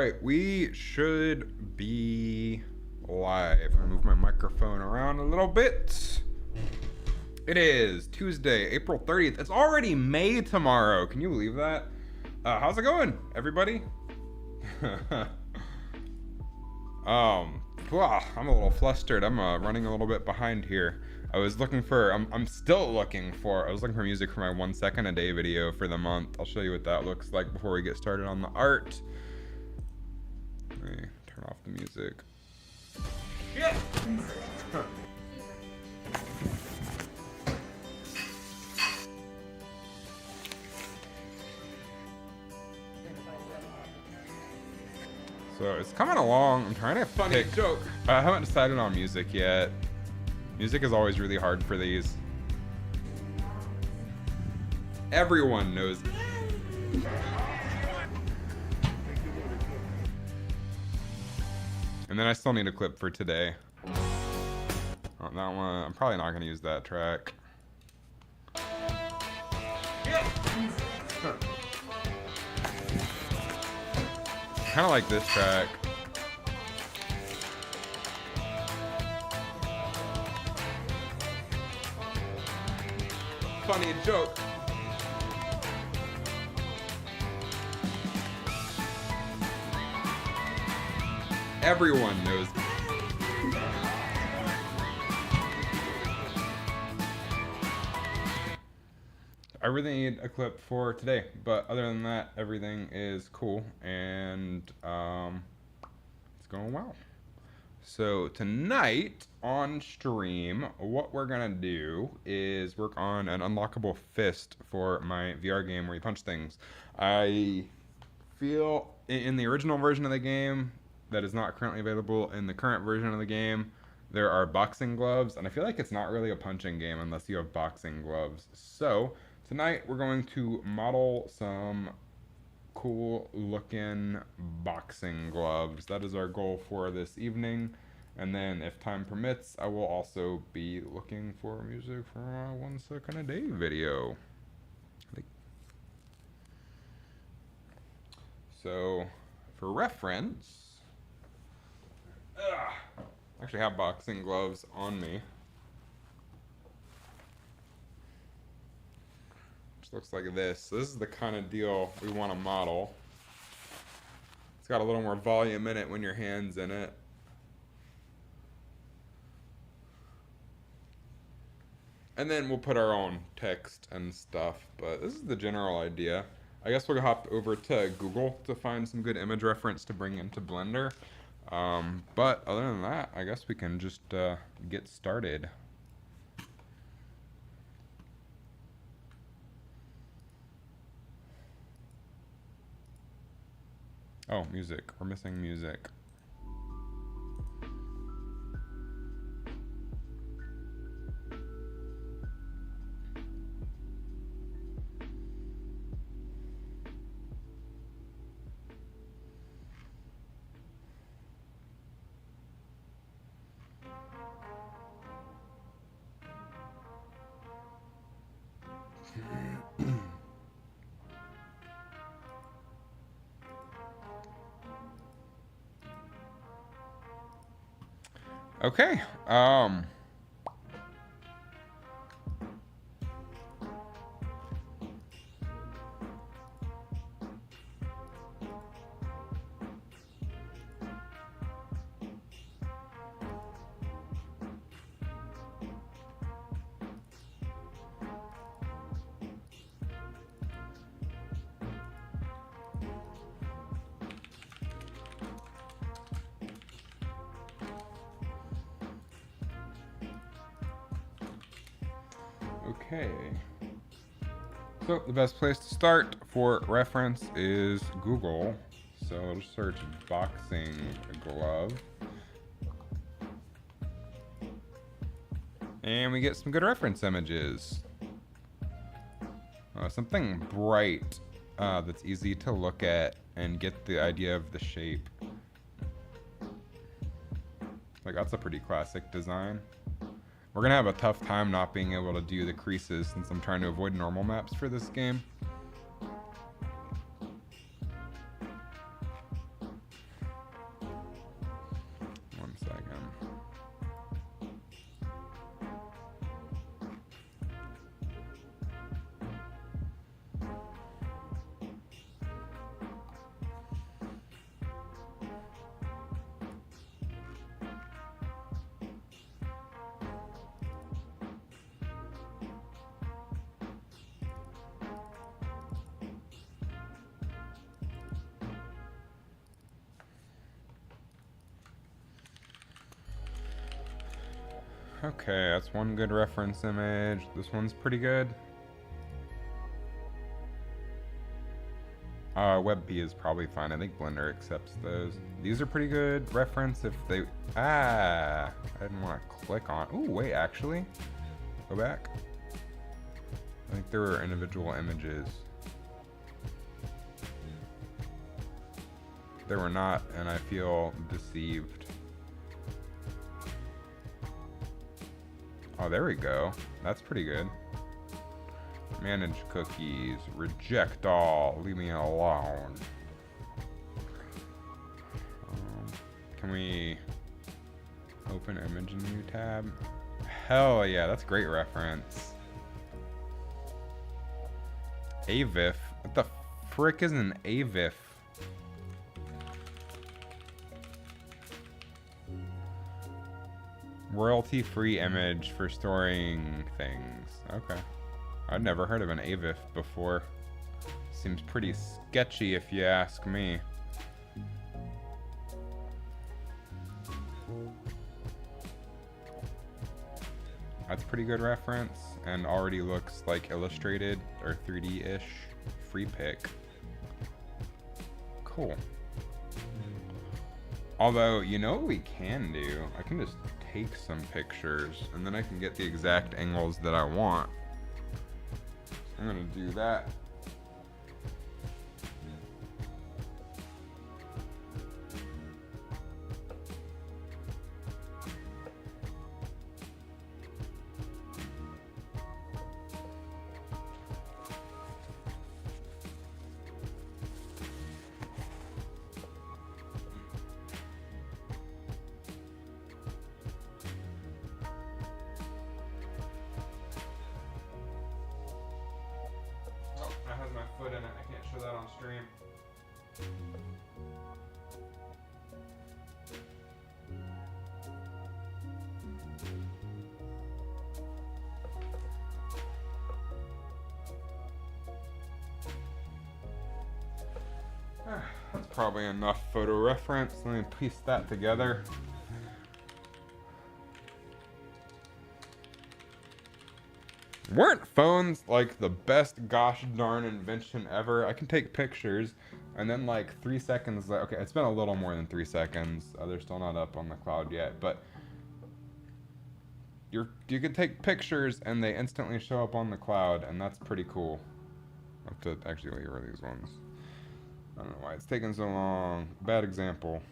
right, we should be live. I move my microphone around a little bit. It is Tuesday, April 30th. It's already May tomorrow. Can you believe that? How's it going, everybody? I'm a little flustered. I'm running a little bit behind here. I was looking for music for my 1 second a day video for the month. I'll show you what that looks like before we get started on the art. Let me turn off the music. Yeah. So it's coming along. I'm trying to funny joke. I haven't decided on music yet. Music is always really hard for these. Everyone knows. And then I still need a clip for today. Oh, that one, I'm probably not gonna use that track. Kind of like this track. Funny joke. Everyone knows. I really need a clip for today, but other than that, everything is cool and it's going well. So tonight on stream, what we're gonna do is work on an unlockable fist for my VR game where you punch things. I feel in the original version of the game that is not currently available in the current version of the game, there are boxing gloves, and I feel like it's not really a punching game unless you have boxing gloves. So tonight we're going to model some cool looking boxing gloves. That is our goal for this evening. And then if time permits, I will also be looking for music for a 1 second a day video. So for reference, I actually have boxing gloves on me. Looks like this. This is the kind of deal we want to model. It's got a little more volume in it when your hand's in it. And then we'll put our own text and stuff, but this is the general idea. I guess we'll hop over to Google to find some good image reference to bring into Blender. But other than that, I guess we can just get started. Oh, music. We're missing music. Okay, Okay, so the best place to start for reference is Google. So I'll just search boxing glove. And we get some good reference images. Something bright that's easy to look at and get the idea of the shape. Like, that's a pretty classic design. We're gonna have a tough time not being able to do the creases since I'm trying to avoid normal maps for this game. Okay, that's one good reference image. This one's pretty good. WebP is probably fine. I think Blender accepts those. These are pretty good reference if they... I didn't want to click on... Ooh, wait, actually. Go back. I think there were individual images. There were not, and I feel deceived. Oh, there we go. That's pretty good. Manage cookies. Reject all. Leave me alone. Can we open image in new tab? Hell yeah, that's a great reference. AVIF? What the frick is an AVIF? Royalty-free image for storing things. Okay. I'd never heard of an AVIF before. Seems pretty sketchy if you ask me. That's pretty good reference and already looks like illustrated or 3D-ish. Free pick. Cool. Although, you know what we can do? I can just take some pictures and then I can get the exact angles that I want. I'm gonna do that. Foot in it. I can't show that on stream. That's probably enough photo reference. Let me piece that together. Weren't phones like the best gosh darn invention ever? I can take pictures and then like 3 seconds, okay, it's been a little more than 3 seconds. They're still not up on the cloud yet, but you can take pictures and they instantly show up on the cloud, and that's pretty cool. I have to actually leave these ones. I don't know why it's taking so long. Bad example.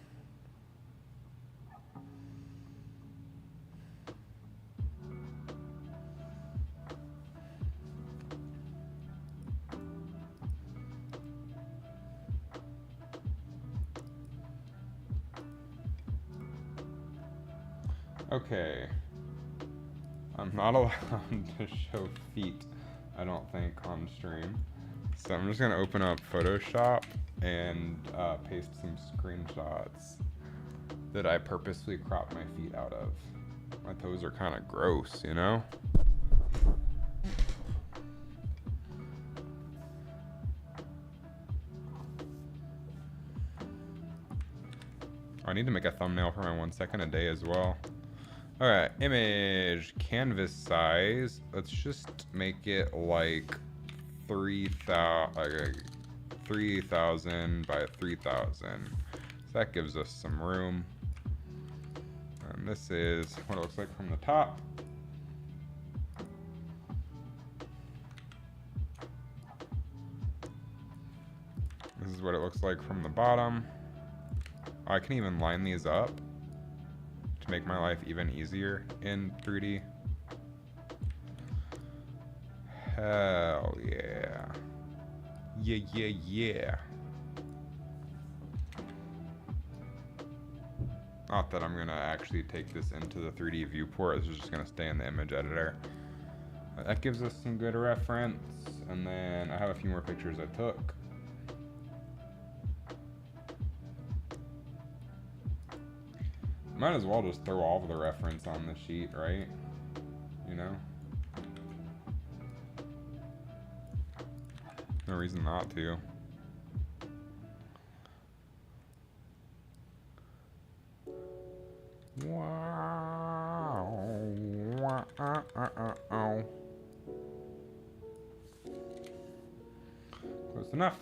Okay. I'm not allowed to show feet, I don't think, on stream. So I'm just gonna open up Photoshop and paste some screenshots that I purposely cropped my feet out of. My toes are kind of gross, you know? I need to make a thumbnail for my 1 second a day as well. Alright, image, canvas size. Let's just make it like 3,000 by 3,000. So that gives us some room. And this is what it looks like from the top. This is what it looks like from the bottom. I can even line these up to make my life even easier in 3D. Hell yeah. Yeah. Not that I'm gonna actually take this into the 3D viewport, this is just gonna stay in the image editor. That gives us some good reference, and then I have a few more pictures I took. Might as well just throw all of the reference on the sheet, right? You know? No reason not to. Wow. Close enough.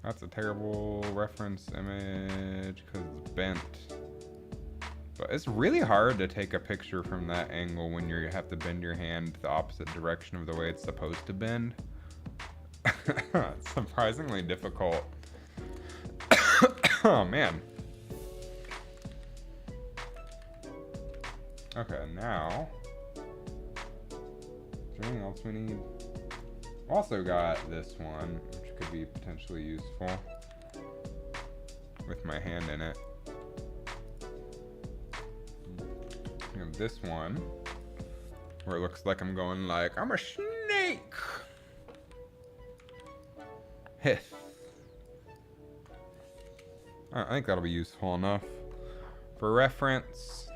That's a terrible reference image because it's bent. But it's really hard to take a picture from that angle when you have to bend your hand the opposite direction of the way it's supposed to bend. It's surprisingly difficult. Oh man. Okay, now. Is there anything else we need? Also got this one, which could be potentially useful with my hand in it. We have this one where it looks like I'm going like, I'm a snake. Hith. I think that'll be useful enough for reference.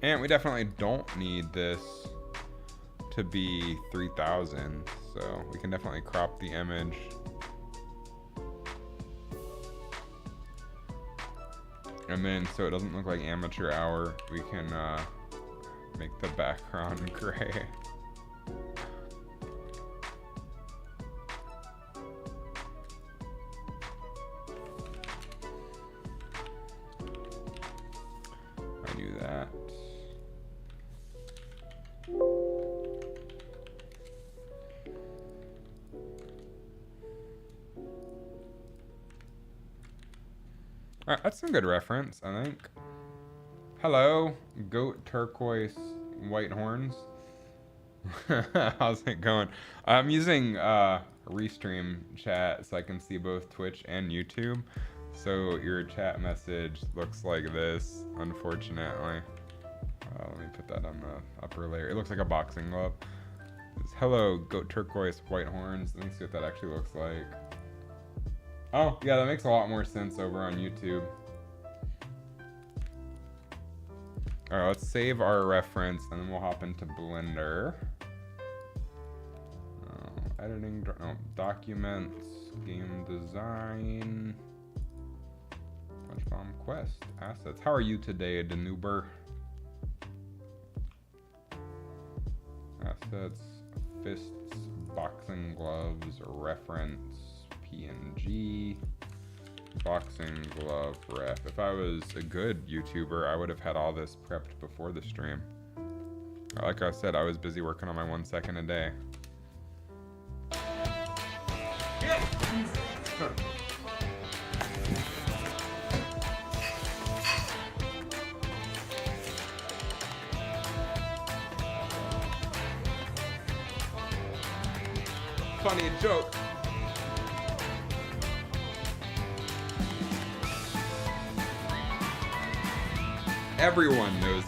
And we definitely don't need this to be 3000, so we can definitely crop the image. And then, so it doesn't look like amateur hour, we can make the background gray. I do that. Alright, that's some good reference, I think. Hello, goat turquoise white horns. How's it going? I'm using Restream chat so I can see both Twitch and YouTube. So your chat message looks like this, unfortunately. Let me put that on the upper layer. It looks like a boxing glove. It's hello, goat turquoise white horns. Let me see what that actually looks like. Oh, yeah, that makes a lot more sense over on YouTube. Alright, let's save our reference, and then we'll hop into Blender. Editing, documents, game design, Punchbomb Quest, assets. How are you today, Danuber? Assets, fists, boxing gloves, reference, PNG, boxing glove ref. If I was a good YouTuber, I would have had all this prepped before the stream. Like I said, I was busy working on my 1 second a day. Funny joke. Everyone knows.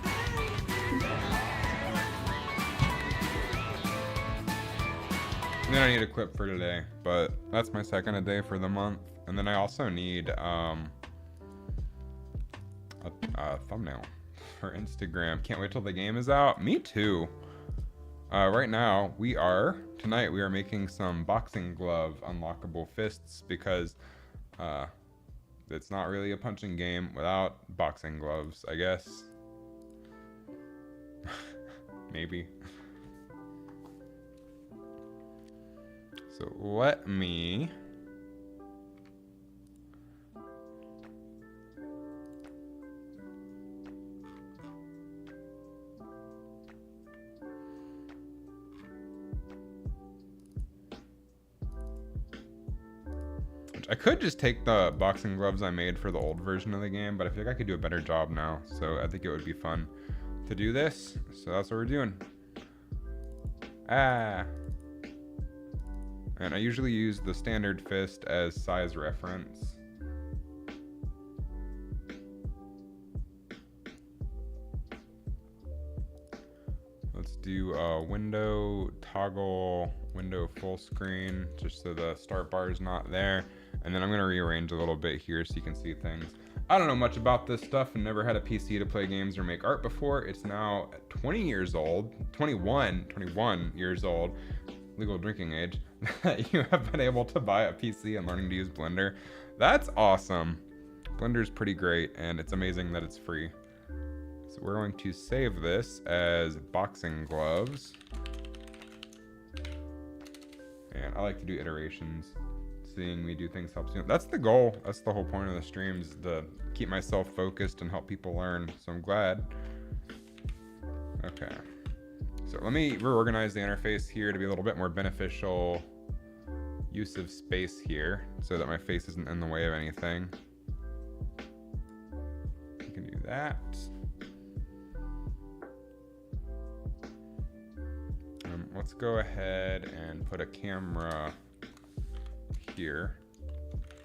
And then I need a clip for today, but that's my second a day for the month. And then I also need a thumbnail for Instagram. Can't wait till the game is out. Me too. Right now, tonight we are making some boxing glove unlockable fists because it's not really a punching game without boxing gloves, I guess. Maybe. So let me... I could just take the boxing gloves I made for the old version of the game, but I feel like I could do a better job now. So I think it would be fun to do this. So that's what we're doing. And I usually use the standard fist as size reference. Let's do do a window toggle, window full screen, just so the start bar is not there. And then I'm gonna rearrange a little bit here so you can see things. I don't know much about this stuff and never had a PC to play games or make art before. It's now 20 years old, 21 years old, legal drinking age, that you have been able to buy a PC and learning to use Blender. That's awesome. Blender's pretty great, and it's amazing that it's free. So we're going to save this as boxing gloves. And I like to do iterations. Seeing me do things helps you. That's the goal. That's the whole point of the streams, to keep myself focused and help people learn. So I'm glad. Okay. So let me reorganize the interface here to be a little bit more beneficial use of space here so that my face isn't in the way of anything. You can do that. Let's go ahead and put a camera here.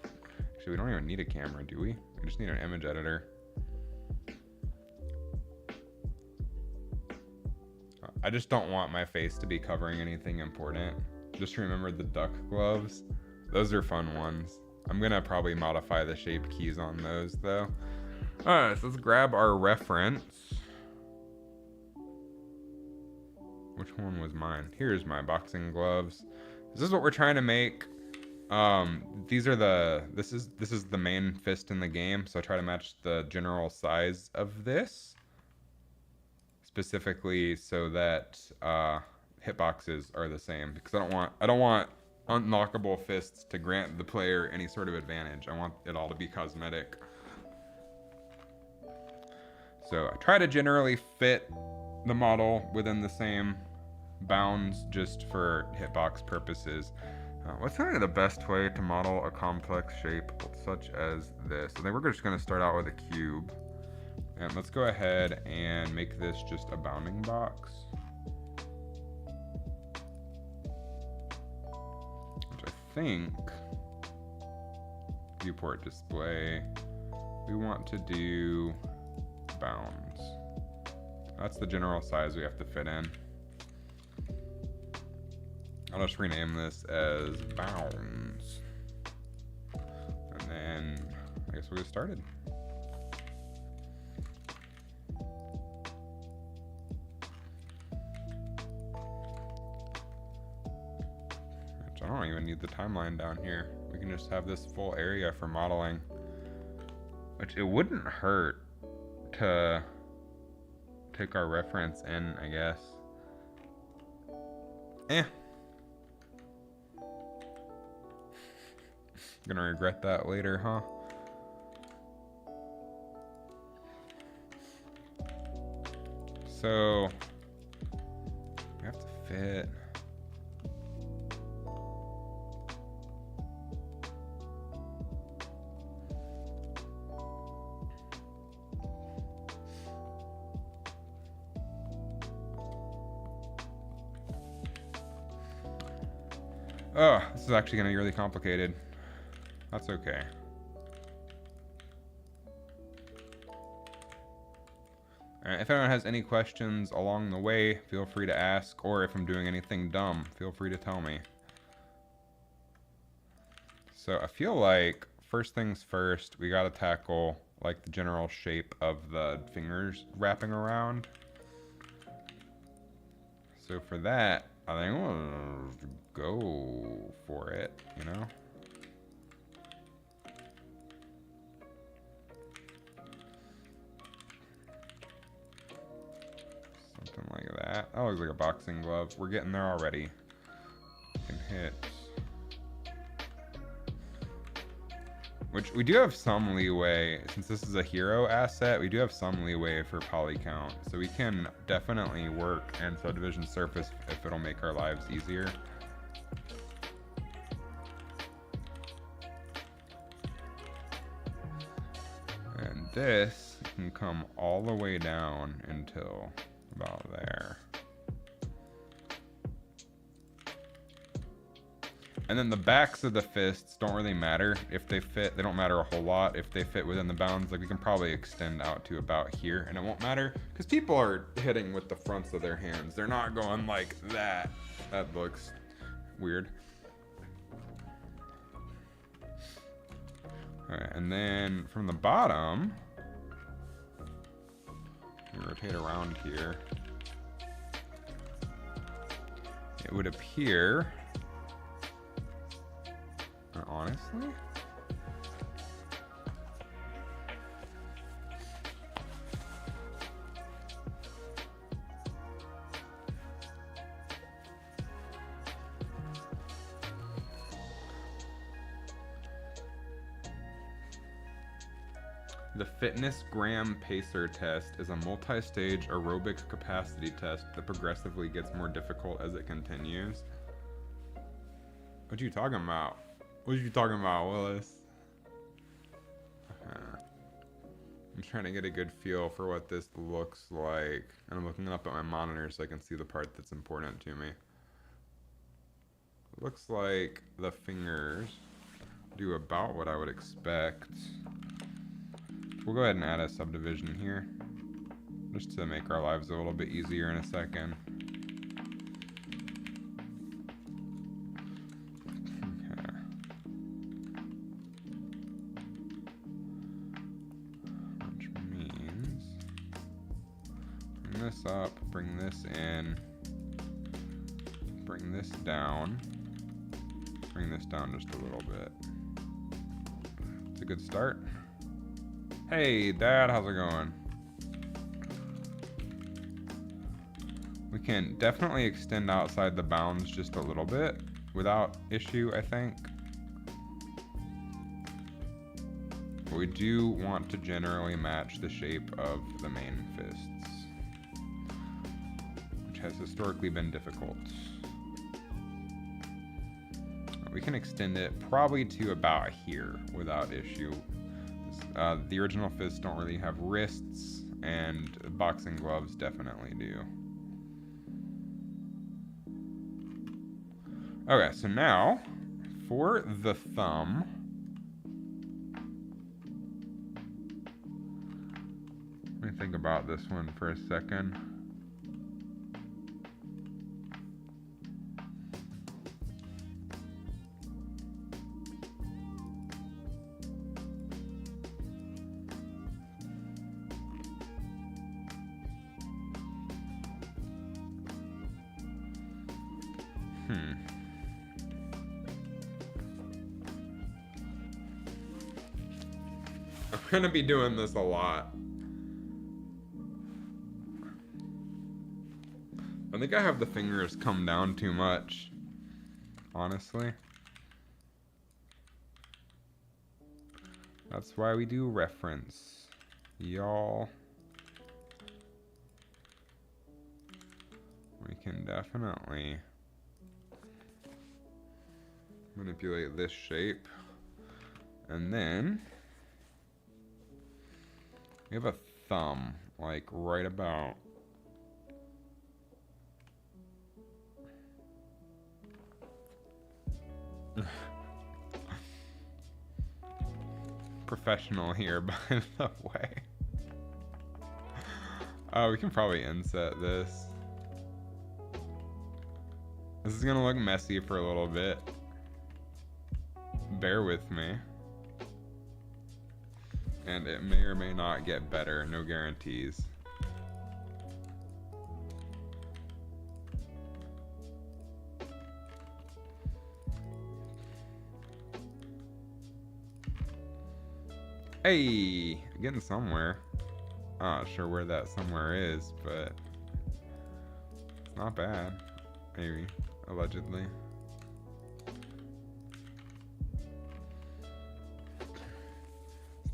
Actually, we don't even need a camera, do we? We just need an image editor. I just don't want my face to be covering anything important. Just remember the duck gloves. Those are fun ones. I'm gonna probably modify the shape keys on those though. Alright, so let's grab our reference. Which one was mine? Here's my boxing gloves. This is what we're trying to make. This is the main fist in the game, so I try to match the general size of this, specifically so that hitboxes are the same, because I don't want unlockable fists to grant the player any sort of advantage. I want it all to be cosmetic. So I try to generally fit the model within the same bounds just for hitbox purposes. What's kind of the best way to model a complex shape such as this? I think we're just going to start out with a cube. And let's go ahead and make this just a bounding box. Which I think, viewport display, we want to do bounds. That's the general size we have to fit in. I'll just rename this as bounds. And then I guess we'll get started. Which I don't even need the timeline down here. We can just have this full area for modeling. Which it wouldn't hurt to take our reference in, I guess. Gonna regret that later, huh? So we have to fit. Oh, this is actually gonna be really complicated. That's okay. Alright, if anyone has any questions along the way, feel free to ask, or if I'm doing anything dumb, feel free to tell me. So I feel like, first things first, we gotta tackle like the general shape of the fingers wrapping around. So for that, I think we'll go for it, you know? Something like that. That looks like a boxing glove. We're getting there already. Can hit. Which we do have some leeway, since this is a hero asset, we do have some leeway for poly count. So we can definitely work in subdivision surface if it'll make our lives easier. And this can come all the way down until about there. And then the backs of the fists don't really matter if they fit. They don't matter a whole lot if they fit within the bounds. Like we can probably extend out to about here and it won't matter because people are hitting with the fronts of their hands. They're not going like that. That looks weird. All right, and then from the bottom, we rotate around here. It would appear, honestly, the Fitness Gram Pacer test is a multi-stage aerobic capacity test that progressively gets more difficult as it continues. What you talking about? What you talking about, Willis? I'm trying to get a good feel for what this looks like. And I'm looking up at my monitor so I can see the part that's important to me. It looks like the fingers do about what I would expect. We'll go ahead and add a subdivision here, just to make our lives a little bit easier in a second. Okay. Which means, bring this up, bring this in, bring this down just a little bit. It's a good start. Hey, Dad, how's it going? We can definitely extend outside the bounds just a little bit without issue, I think. But we do want to generally match the shape of the main fists, which has historically been difficult. We can extend it probably to about here without issue. The original fists don't really have wrists, and boxing gloves definitely do. Okay, so now for the thumb, let me think about this one for a second. I'm gonna be doing this a lot. I think I have the fingers come down too much, honestly. That's why we do reference, y'all. We can definitely manipulate this shape, and then we have a thumb, like right about professional here, by the way. Oh, we can probably inset this. This is gonna look messy for a little bit. Bear with me. And it may or may not get better, no guarantees. Hey, getting somewhere. I'm not sure where that somewhere is, but it's not bad. Maybe, allegedly.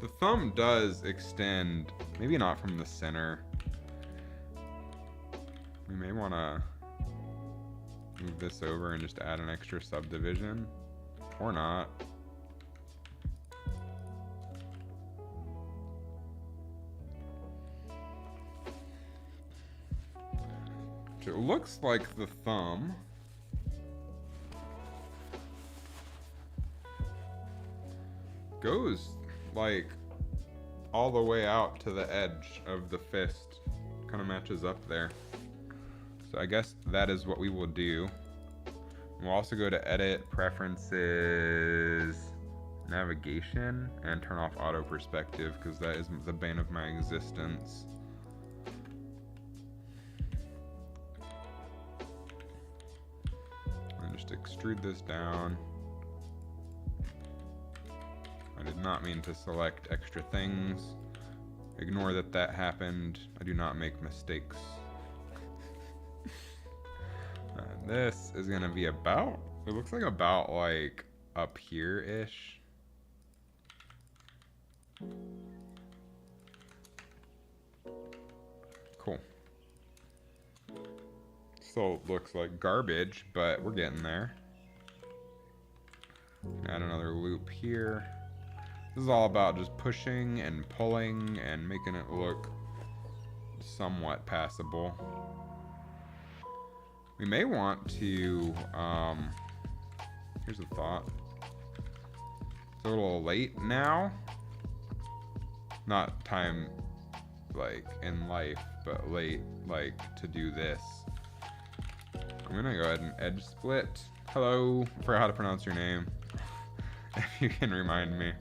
The thumb does extend, maybe not from the center. We may want to move this over and just add an extra subdivision, or not. It looks like the thumb goes like all the way out to the edge of the fist. Kind of matches up there. So I guess that is what we will do. We'll also go to edit, preferences, navigation, and turn off auto perspective because that is the bane of my existence. And just extrude this down. I did not mean to select extra things. Ignore that that happened. I do not make mistakes. This is gonna be about, it looks like about like up here-ish. Cool. Still looks like garbage, but we're getting there. Add another loop here. This is all about just pushing and pulling and making it look somewhat passable. We may want to, here's a thought. It's a little late now. Not time, like, in life, but late, like, to do this. I'm gonna go ahead and edge split. Hello, I forgot how to pronounce your name. If you can remind me.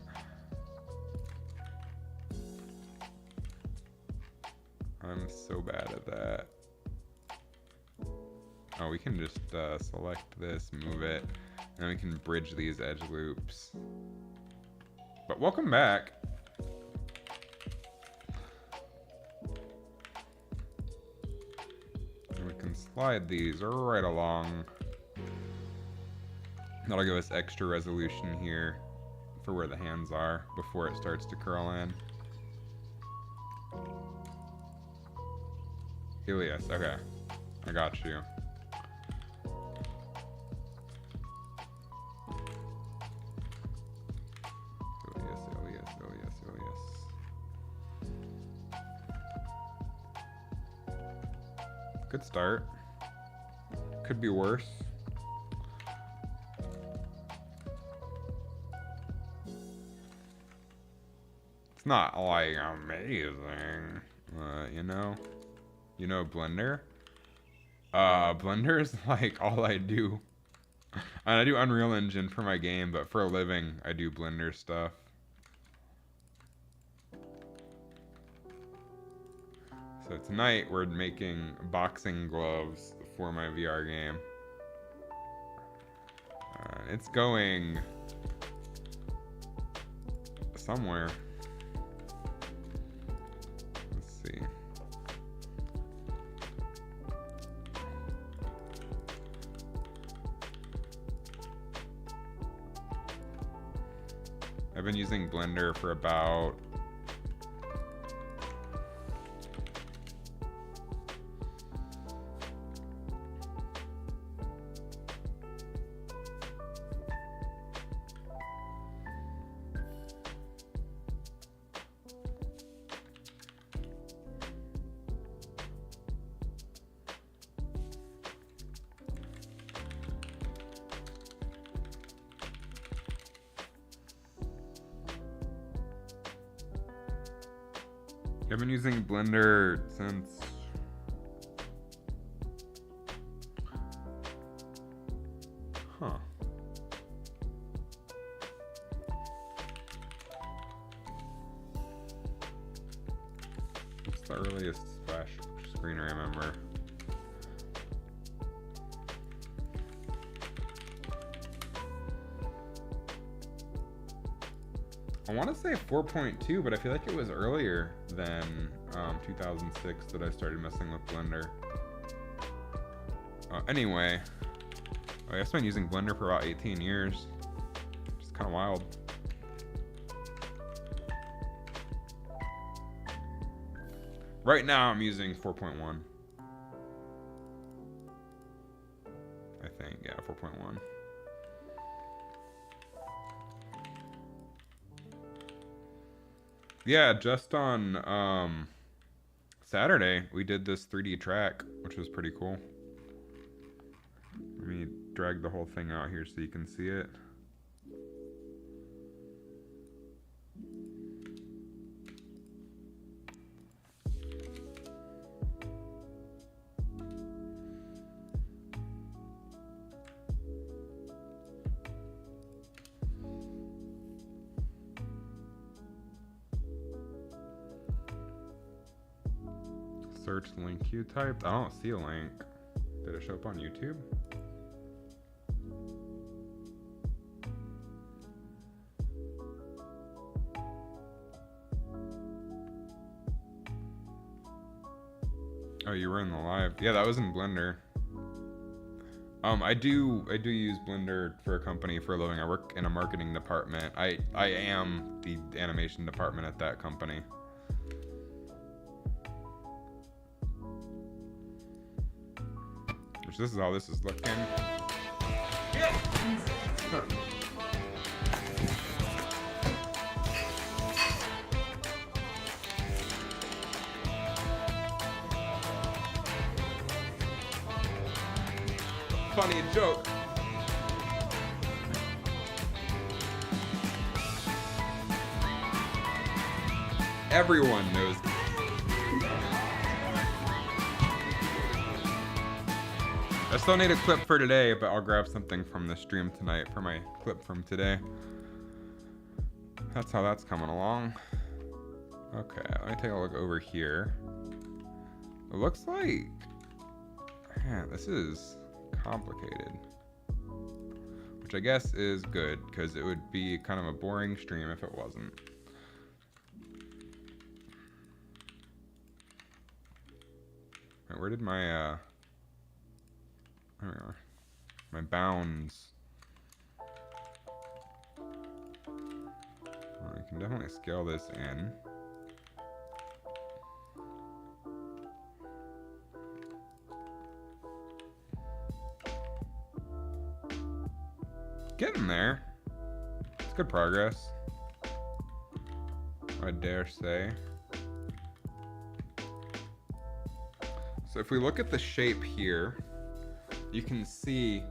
I'm so bad at that. Oh, we can just select this, move it, and we can bridge these edge loops. But welcome back. And we can slide these right along. That'll give us extra resolution here for where the hands are before it starts to curl in. Elias, okay. I got you. Good start. Could be worse. It's not like amazing, you know? You know Blender? Blender is like all I do. And I do Unreal Engine for my game, but for a living, I do Blender stuff. So tonight we're making boxing gloves for my VR game. It's going somewhere. Let's see. I've been using Blender for about I've been using Blender since What's the earliest splash screen I remember? I want to say 4.2, but I feel like it was earlier than 2006 that I started messing with Blender. Anyway, I guess I've been using Blender for about 18 years. It's kind of wild. Right now I'm using 4.1. I think, yeah, 4.1. Yeah, just on Saturday we did this 3D track, which was pretty cool. Let me drag the whole thing out here so you can see it. search link you typed? I don't see a link. Did it show up on YouTube? Oh, you were in the live. Yeah, that was in Blender. I do use Blender for a company for a living. I work in a marketing department. I am the animation department at that company. Which this is how this is looking. Funny joke. Everyone knows. I still need a clip for today, but I'll grab something from the stream tonight for my clip from today. That's how that's coming along. Okay, let me take a look over here. It looks like, man, this is complicated, which I guess is good because it would be kind of a boring stream if it wasn't. Right, where did my there we are, my bounds. Well, I can definitely scale this in. Getting there. It's good progress, I dare say. So if we look at the shape here, you can see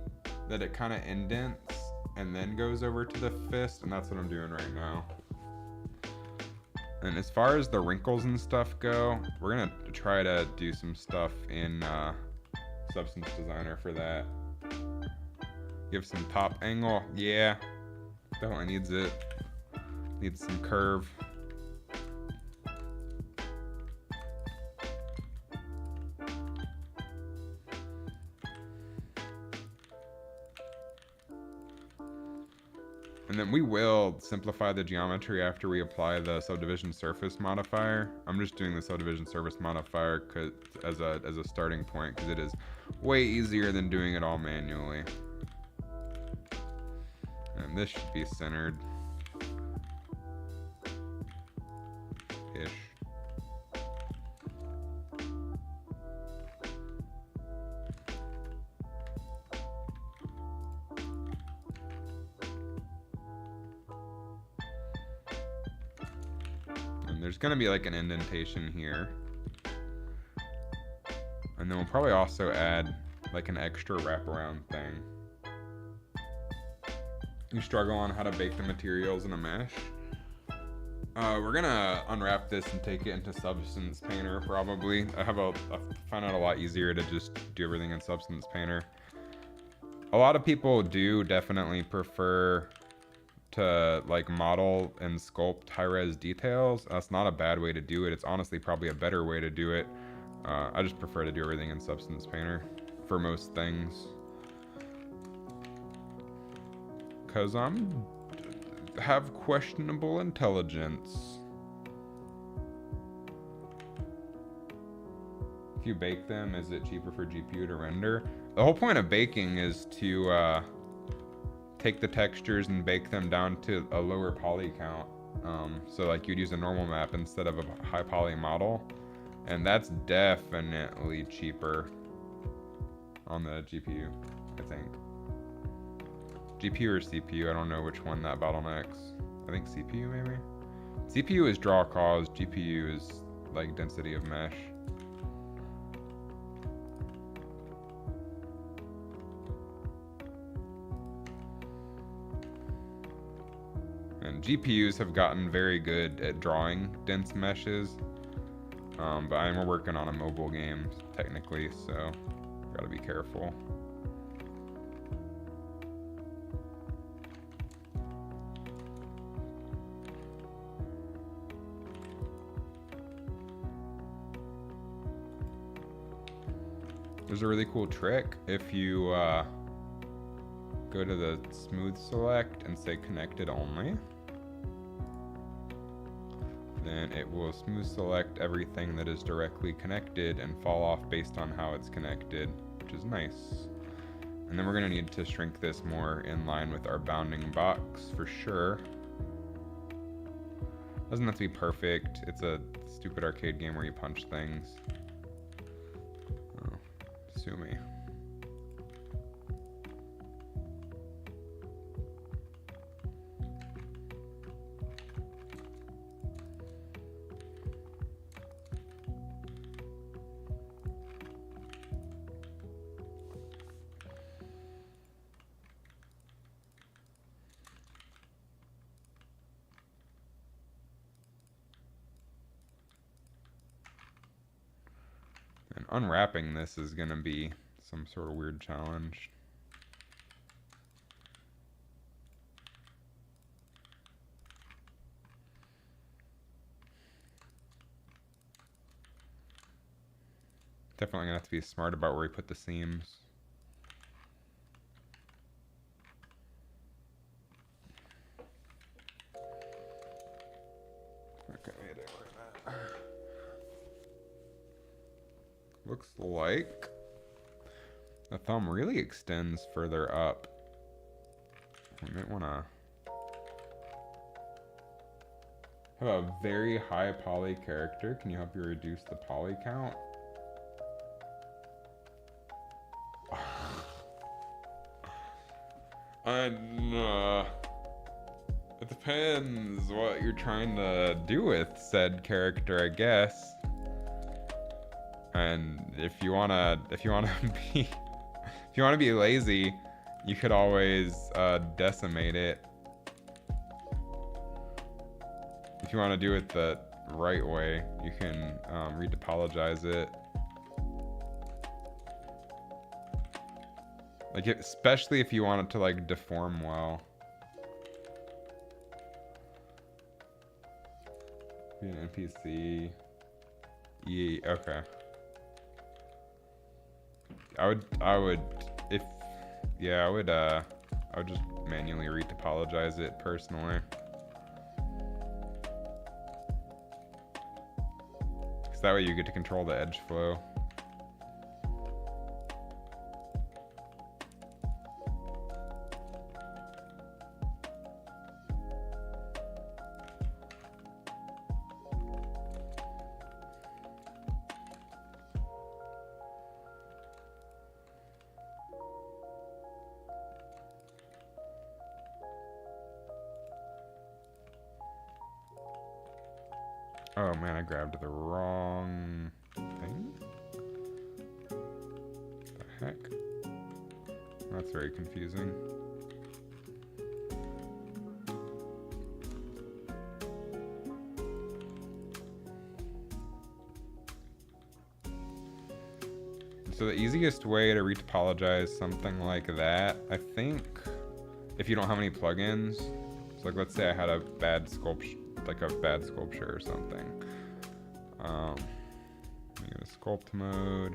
that it kind of indents and then goes over to the fist, and that's what I'm doing right now. And as far as the wrinkles and stuff go, we're gonna try to do some stuff in Substance Designer for that. Give some top angle. Yeah, definitely needs it. Needs some curve. And then we will simplify the geometry after we apply the subdivision surface modifier. I'm just doing the subdivision surface modifier as a starting point because it is way easier than doing it all manually. And this should be centered. Ish. And there's gonna be like an indentation here. And then we'll probably also add like an extra wraparound thing. You struggle on how to bake the materials in a mesh. We're gonna unwrap this and take it into Substance Painter probably. I find it a lot easier to just do everything in Substance Painter. A lot of people do definitely prefer to like model and sculpt high-res details. That's not a bad way to do it. It's honestly probably a better way to do it. I just prefer to do everything in Substance Painter for most things. Because have questionable intelligence. If you bake them, is it cheaper for GPU to render? The whole point of baking is to take the textures and bake them down to a lower poly count. So like you'd use a normal map instead of a high poly model. And that's definitely cheaper on the GPU, I think. GPU or CPU, I don't know which one that bottlenecks. I think CPU maybe? CPU is draw cause, GPU is like density of mesh. And GPUs have gotten very good at drawing dense meshes. But I'm working on a mobile game technically, so gotta be careful. There's a really cool trick. If you go to the smooth select and say connected only, then it will smooth select everything that is directly connected and fall off based on how it's connected, which is nice. And then we're gonna need to shrink this more in line with our bounding box for sure. Doesn't have to be perfect. It's a stupid arcade game where you punch things. Oh, sue me. And unwrapping this is going to be some sort of weird challenge. Definitely going to have to be smart about where we put the seams. Okay, looks like the thumb really extends further up. We might want to have a very high poly character. Can you help you reduce the poly count? It depends what you're trying to do with said character, I guess. And if you wanna be lazy, you could always decimate it. If you want to do it the right way, you can retopologize it. Like, especially if you want it to like deform well. Be an NPC. Yeah, okay. I would just manually retopologize it personally. Cause that way you get to control the edge flow. Oh man, I grabbed the wrong thing. The heck? That's very confusing. So the easiest way to retopologize something like that, I think, if you don't have any plugins, so like let's say I had a bad sculpture, like a bad sculpture or something. Let me go to sculpt mode.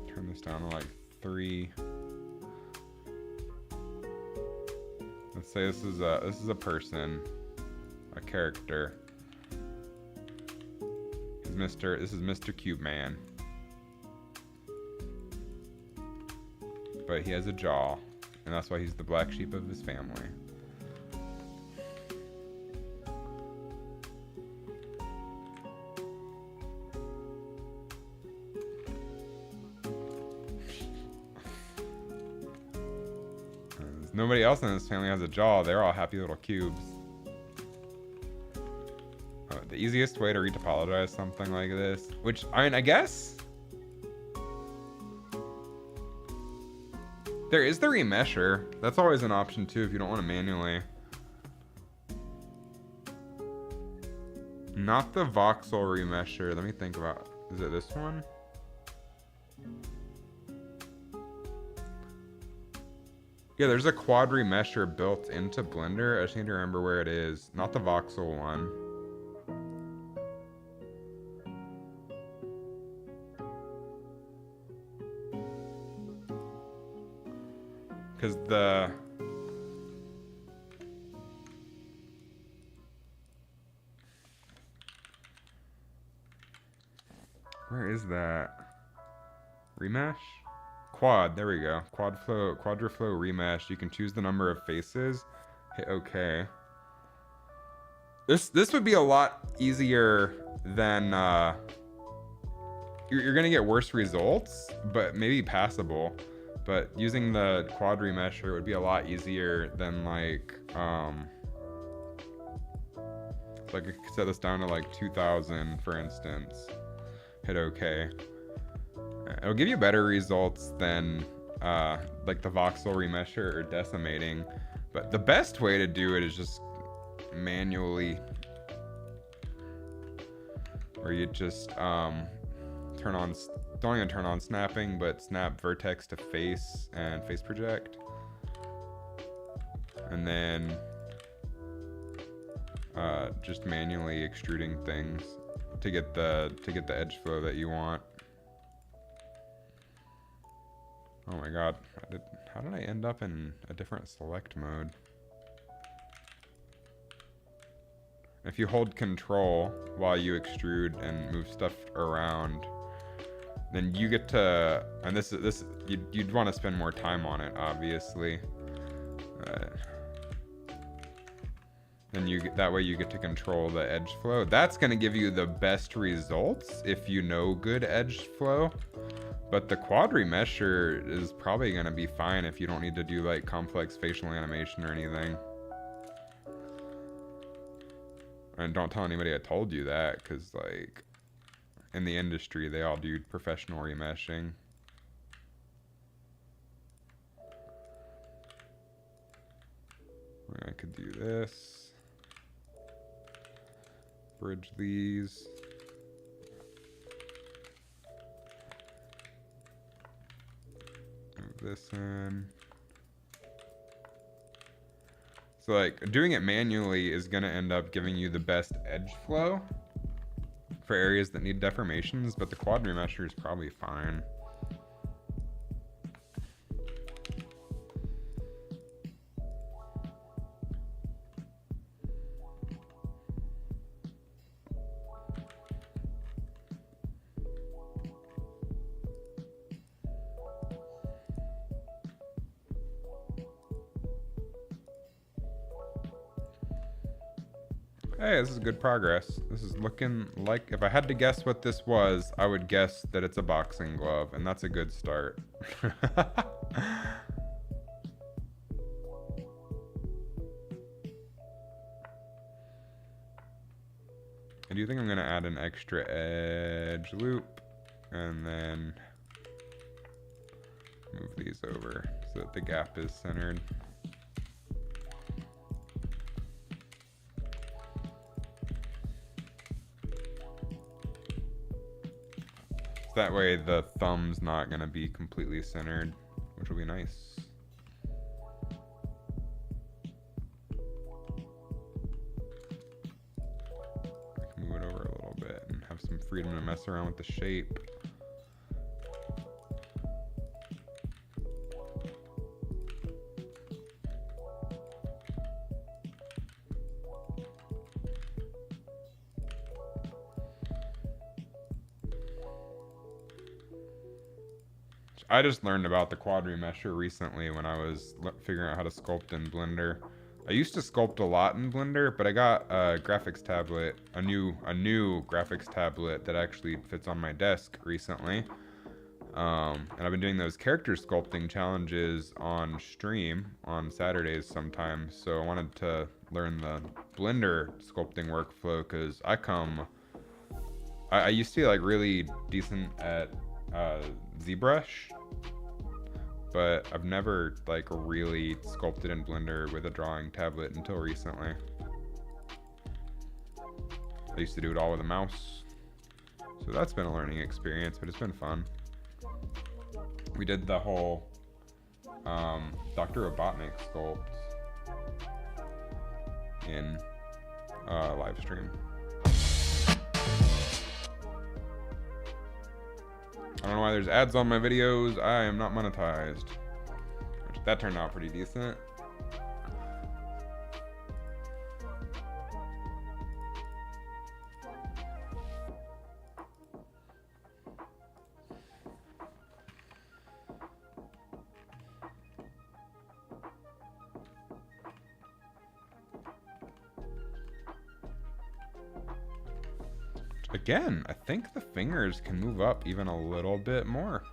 Turn this down to like 3. Let's say this is a person, a character. This is Mr. Cube Man. But he has a jaw, and that's why he's the black sheep of his family. Nobody else in this family has a jaw. They're all happy little cubes. The easiest way to retopologize something like this, which, I mean, I guess there is the remesher. That's always an option too if you don't want to manually. Not the voxel remesher. Let me think about, is it this one? Yeah, there's a quad remesher built into Blender. I just need to remember where it is. Not the voxel one. Because the... Where is that? Remesh? Quad, there we go. Quadraflow remesh. You can choose the number of faces. Hit OK. This would be a lot easier than you're gonna get worse results, but maybe passable. But using the quad remesher would be a lot easier than like I could set this down to like 2000 for instance. Hit OK. It'll give you better results than like the voxel remesher or decimating. But the best way to do it is just manually, where you just don't even turn on snapping, but snap vertex to face and face project, and then just manually extruding things to get the edge flow that you want. Oh my god, how did I end up in a different select mode? If you hold control while you extrude and move stuff around, then you get to, and you'd want to spend more time on it, obviously. Then that way you get to control the edge flow. That's going to give you the best results if you know good edge flow. But the quad remesher is probably going to be fine if you don't need to do like complex facial animation or anything. And don't tell anybody I told you that, because like in the industry they all do professional remeshing. I could do this. Bridge these. Move this in. So like doing it manually is gonna end up giving you the best edge flow for areas that need deformations, but the quad remesher is probably fine. Hey, this is good progress. This is looking like, if I had to guess what this was, I would guess that it's a boxing glove, and that's a good start. I do think I'm gonna add an extra edge loop, and then move these over so that the gap is centered. That way the thumb's not gonna be completely centered, which will be nice. I can move it over a little bit and have some freedom to mess around with the shape. I just learned about the quad remesher recently when I was figuring out how to sculpt in Blender. I used to sculpt a lot in Blender, but I got a graphics tablet, a new graphics tablet that actually fits on my desk recently. And I've been doing those character sculpting challenges on stream on Saturdays sometimes. So I wanted to learn the Blender sculpting workflow, because I used to be like really decent at ZBrush, but I've never like really sculpted in Blender with a drawing tablet until recently. I used to do it all with a mouse, so that's been a learning experience, but it's been fun. We did the whole Dr. Robotnik sculpt in live stream. I don't know why there's ads on my videos. I am not monetized. That turned out pretty decent. Again, I think the fingers can move up even a little bit more.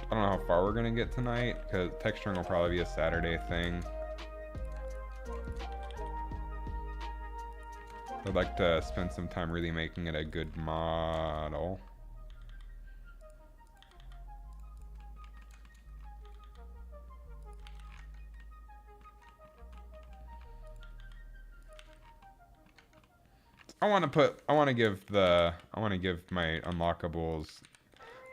I don't know how far we're gonna get tonight, because texturing will probably be a Saturday thing. I'd like to spend some time really making it a good model. I want to give my unlockables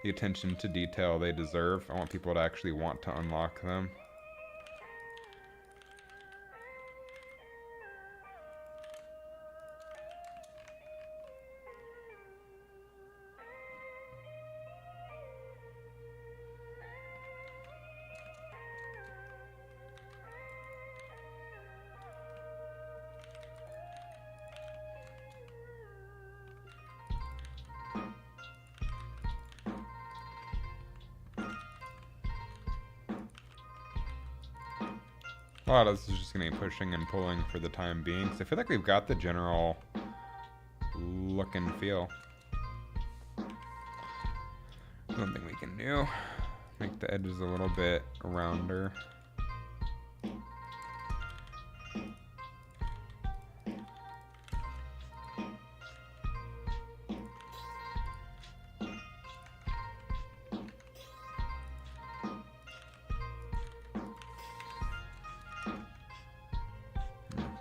the attention to detail they deserve. I want people to actually want to unlock them. A lot of this is just going to be pushing and pulling for the time being. So I feel like we've got the general look and feel. One thing we can do, make the edges a little bit rounder.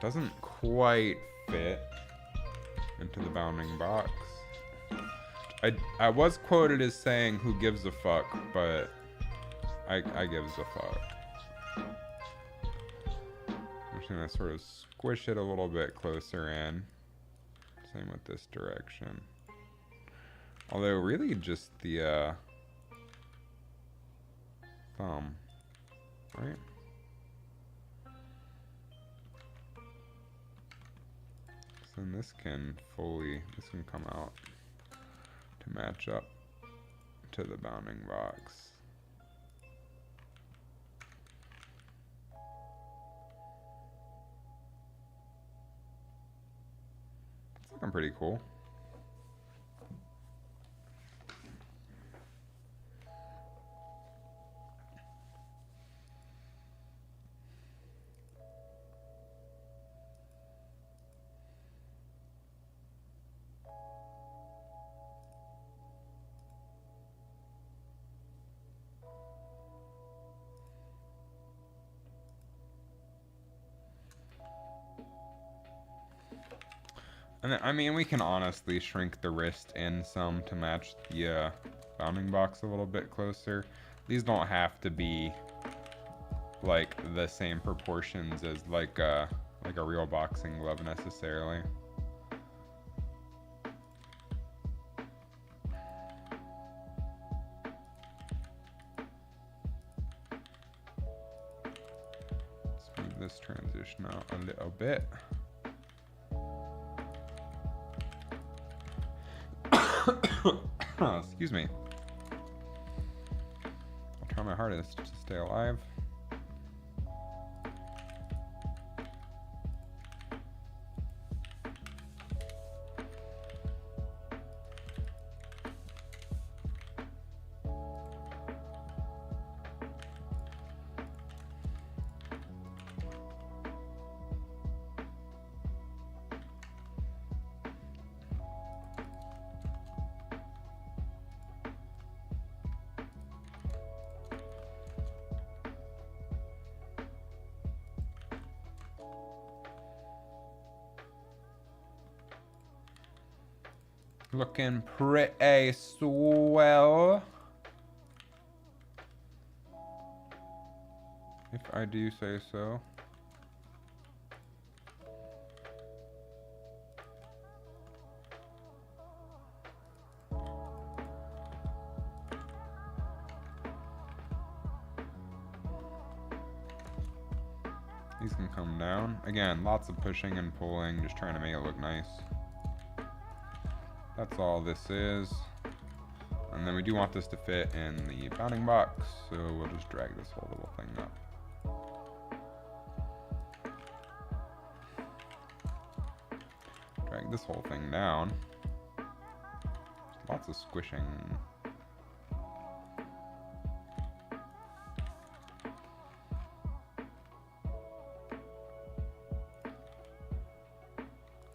Doesn't quite fit into the bounding box. I was quoted as saying "who gives a fuck," but I gives a fuck. I'm just gonna sort of squish it a little bit closer in. Same with this direction. Although really just the thumb, right? And this can come out to match up to the bounding box. It's looking pretty cool. And I mean, we can honestly shrink the wrist in some to match the bounding box a little bit closer. These don't have to be like the same proportions as like a real boxing glove necessarily. Let's move this transition out a little bit. Excuse me. I'll try my hardest to stay alive. Looking pretty swell, if I do say so. These can come down. Again, lots of pushing and pulling, just trying to make it look nice. That's all this is. And then we do want this to fit in the bounding box, so we'll just drag this whole little thing up. Drag this whole thing down. Lots of squishing.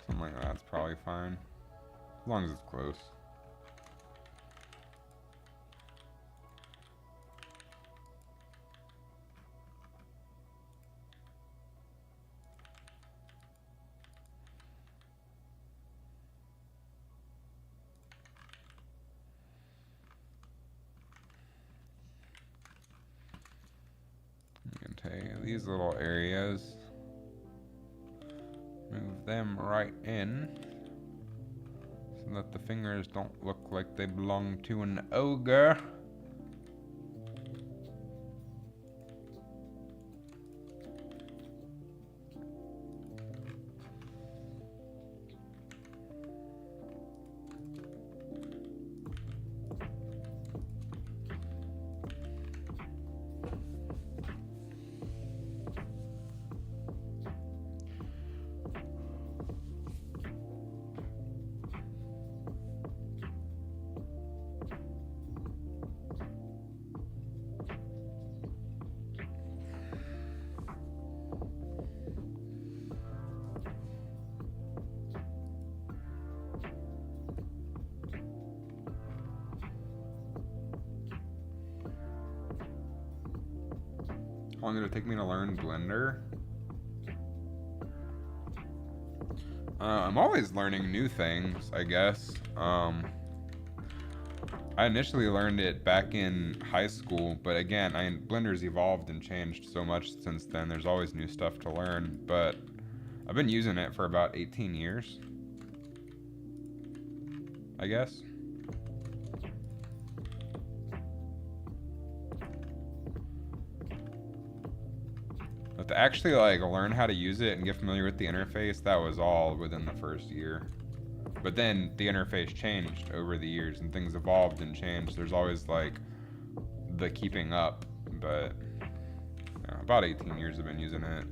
Something like that's probably fine. As long as it's close. You can take these little areas, move them right in, so that the fingers don't look like they belong to an ogre. How long did it take me to learn Blender? I'm always learning new things, I guess. I initially learned it back in high school, but again, Blender's evolved and changed so much since then. There's always new stuff to learn, but I've been using it for about 18 years, I guess. But to actually like learn how to use it and get familiar with the interface, that was all within the first year. But then the interface changed over the years and things evolved and changed. There's always like the keeping up, but yeah, about 18 years I've been using it.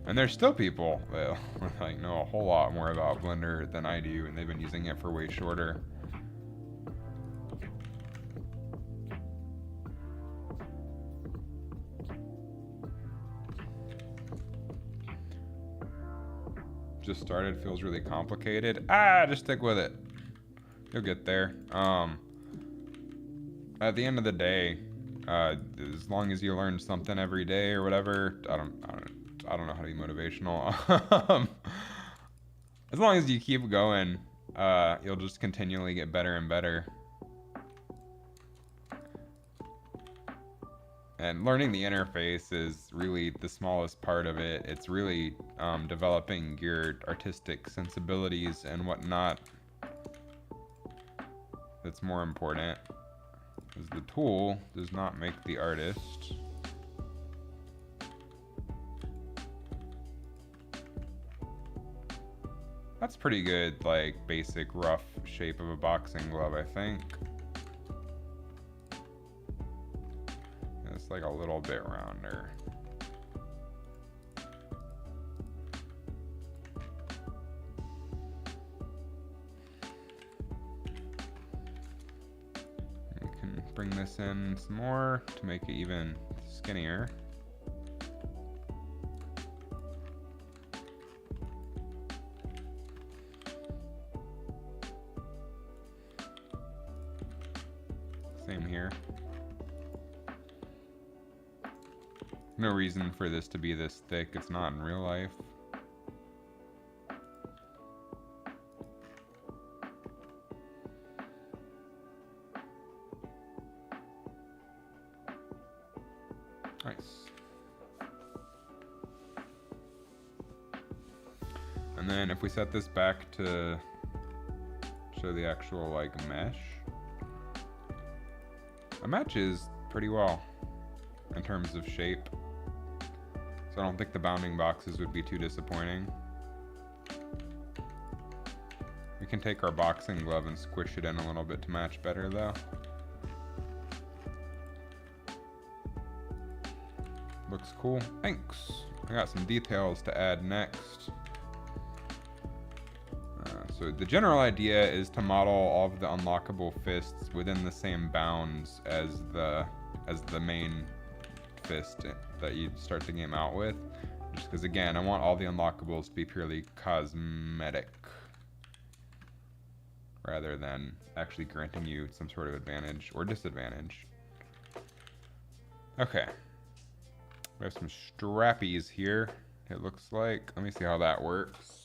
And there's still people that like know a whole lot more about Blender than I do, and they've been using it for way shorter. Just started, feels really complicated. Just stick with it. You'll get there. At the end of the day, as long as you learn something every day or whatever, I don't know how to be motivational. As long as you keep going, you'll just continually get better and better. And learning the interface is really the smallest part of it. It's really developing your artistic sensibilities and whatnot that's more important. Because the tool does not make the artist. That's pretty good, like basic rough shape of a boxing glove, I think. It's like a little bit rounder. You can bring this in some more to make it even skinnier. Same here. No reason for this to be this thick. It's not in real life. Nice. And then if we set this back to show the actual like mesh, it matches pretty well in terms of shape. So I don't think the bounding boxes would be too disappointing. We can take our boxing glove and squish it in a little bit to match better though. Looks cool. Thanks. I got some details to add next. So the general idea is to model all of the unlockable fists within the same bounds as the main fist that you start the game out with. Just because, again, I want all the unlockables to be purely cosmetic rather than actually granting you some sort of advantage or disadvantage. Okay. We have some strappies here, it looks like. Let me see how that works.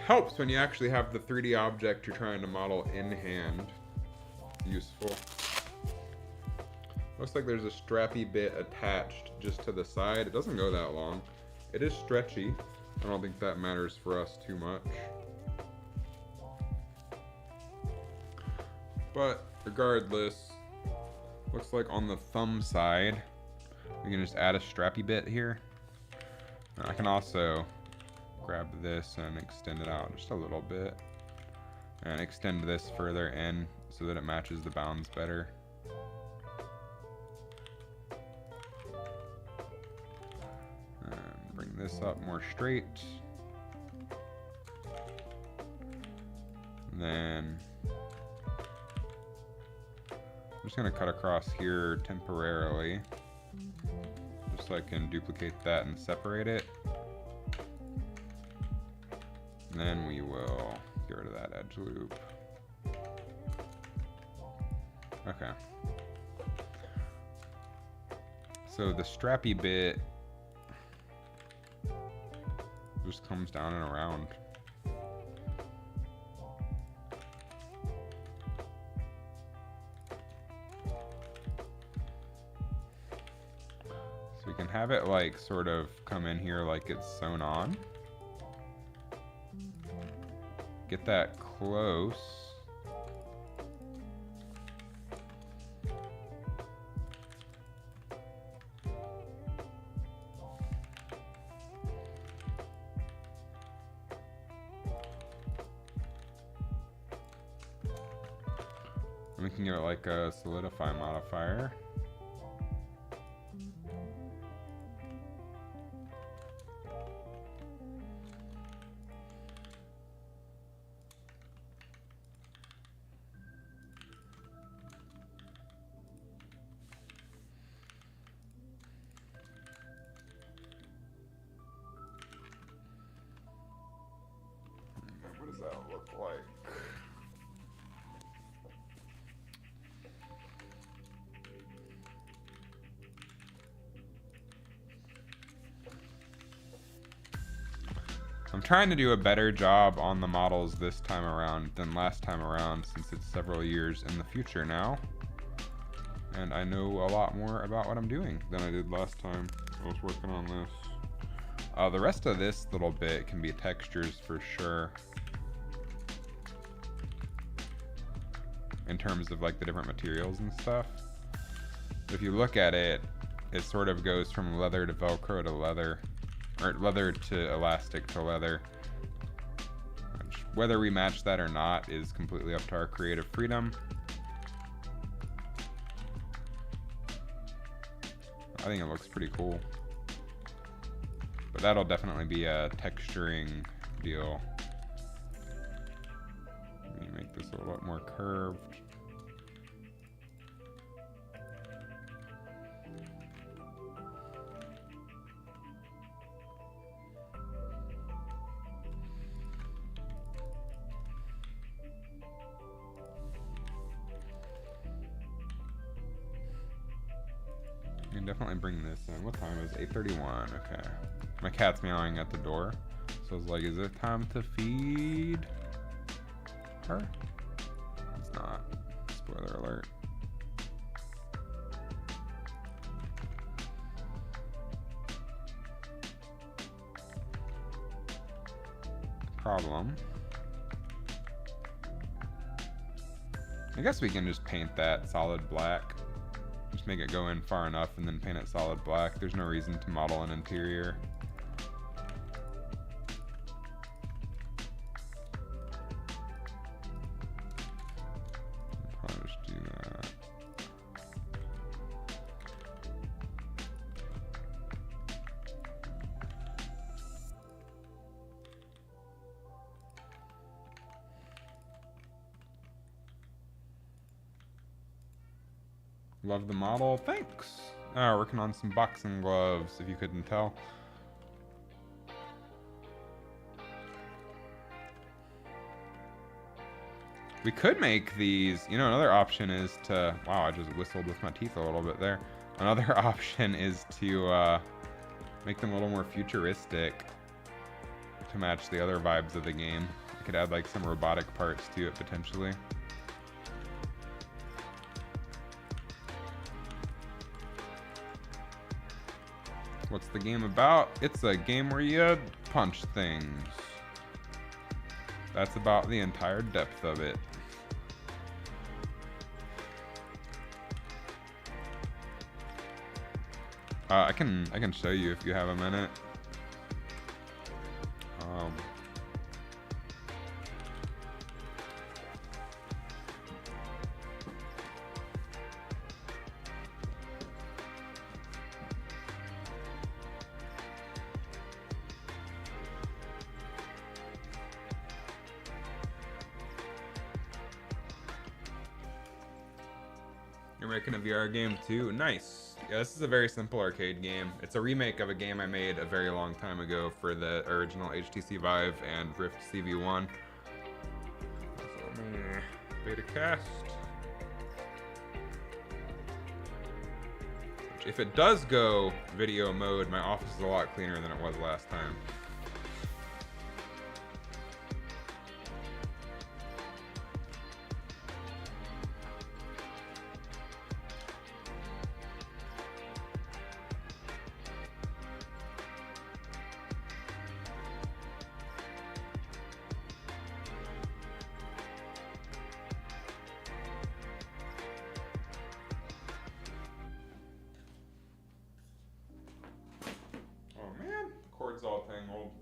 Helps when you actually have the 3D object you're trying to model in hand. Useful. Looks like there's a strappy bit attached just to the side. It doesn't go that long. It is stretchy. I don't think that matters for us too much. But regardless, looks like on the thumb side, we can just add a strappy bit here. I can also grab this and extend it out just a little bit and extend this further in so that it matches the bounds better. And bring this up more straight. And then I'm just going to cut across here temporarily just so I can duplicate that and separate it. And then we will get rid of that edge loop. Okay. So the strappy bit just comes down and around. So we can have it like sort of come in here like it's sewn on. Get that close. And we can get it like a solidify modifier. What does that look like? I'm trying to do a better job on the models this time around than last time around, since it's several years in the future now. And I know a lot more about what I'm doing than I did last time I was working on this. The rest of this little bit can be textures for sure. In terms of like the different materials and stuff. But if you look at it, it sort of goes from leather to Velcro to leather. Or leather to elastic to leather. Whether we match that or not is completely up to our creative freedom. I think it looks pretty cool. But that'll definitely be a texturing deal. Let me make this a little bit more curved. definitely bring this in. What time is it? 8:31. Okay. My cat's meowing at the door. So I was like, is it time to feed her? It's not. Spoiler alert. Problem. I guess we can just paint that solid black. Just make it go in far enough and then paint it solid black. There's no reason to model an interior. Probably just do that. Love the model. Thanks. Working on some boxing gloves, if you couldn't tell. We could make these, you know, another option is to, wow, I just whistled with my teeth a little bit there. Another option is to make them a little more futuristic to match the other vibes of the game. You could add like some robotic parts to it potentially. What's the game about? It's a game where you punch things. That's about the entire depth of it. I can show you if you have a minute. You're making a VR game too? Nice. Yeah, this is a very simple arcade game. It's a remake of a game I made a very long time ago for the original HTC Vive and Rift CV1. So let me beta cast. If it does go video mode, my office is a lot cleaner than it was last time. Cord's all tangled.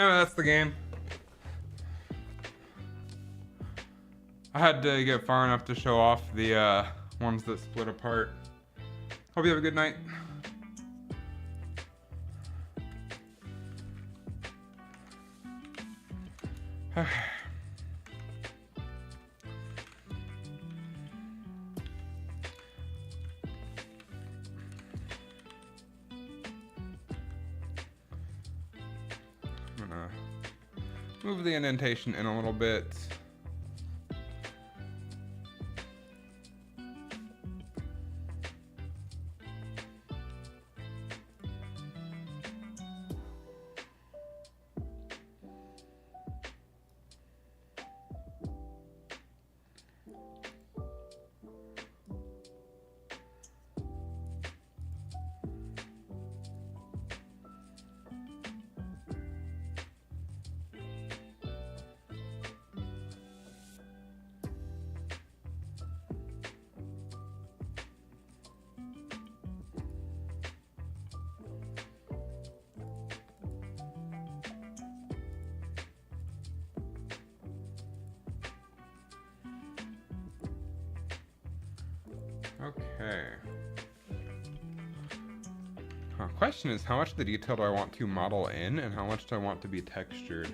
Anyway, that's the game. I had to get far enough to show off the ones that split apart. Hope you have a good night. I'm gonna move the indentation in a little bit. Okay. Question is, how much of the detail do I want to model in and how much do I want to be textured?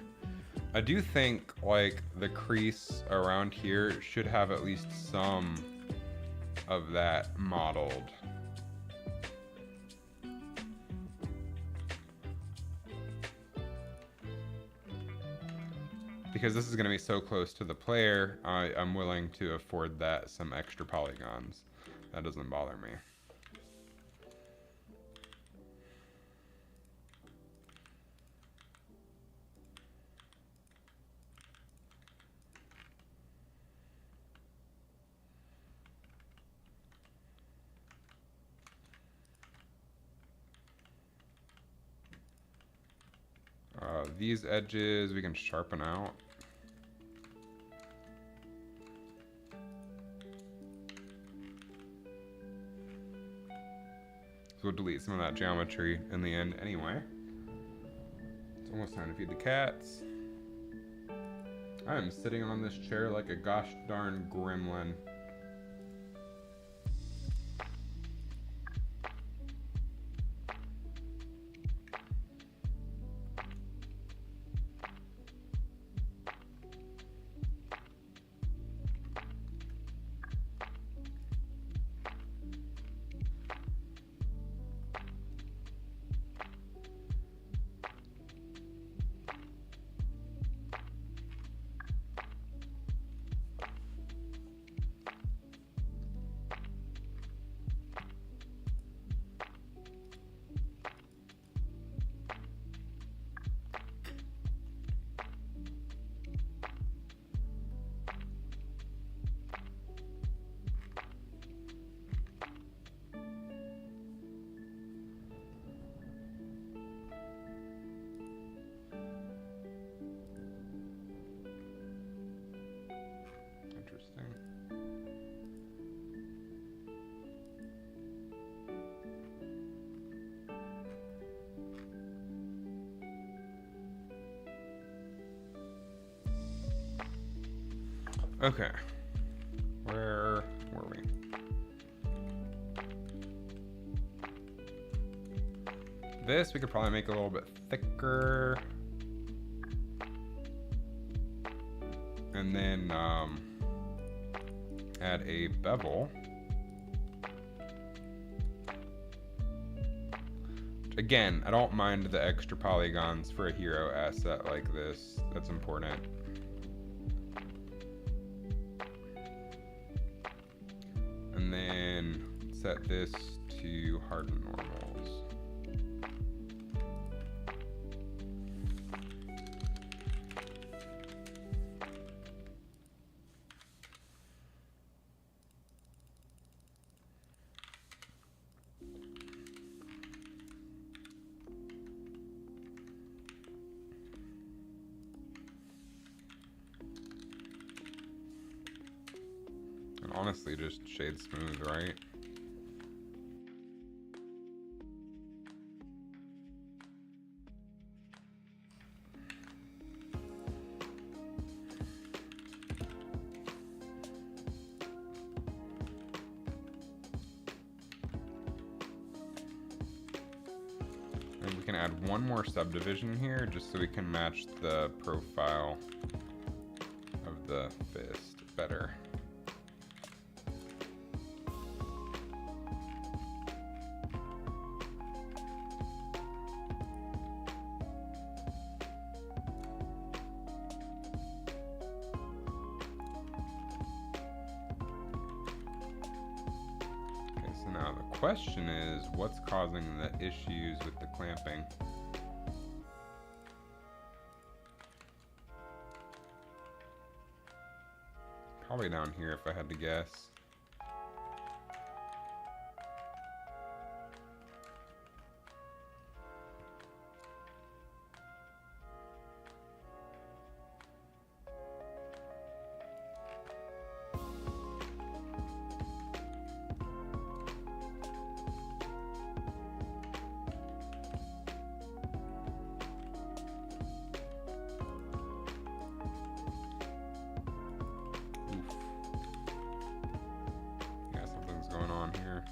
I do think like the crease around here should have at least some of that modeled. Because this is going to be so close to the player, I'm willing to afford that some extra polygons. That doesn't bother me. These edges we can sharpen out. So we'll delete some of that geometry in the end anyway. It's almost time to feed the cats. I am sitting on this chair like a gosh darn gremlin. Okay, where were we? This we could probably make a little bit thicker. And then add a bevel. Again, I don't mind the extra polygons for a hero asset like this. That's important. And then set this to harden normals. And honestly, just shade smooth, right? gonna add one more subdivision here just so we can match the profile of the fist better. Now the question is, what's causing the issues with the clamping? Probably down here if I had to guess. Going on here.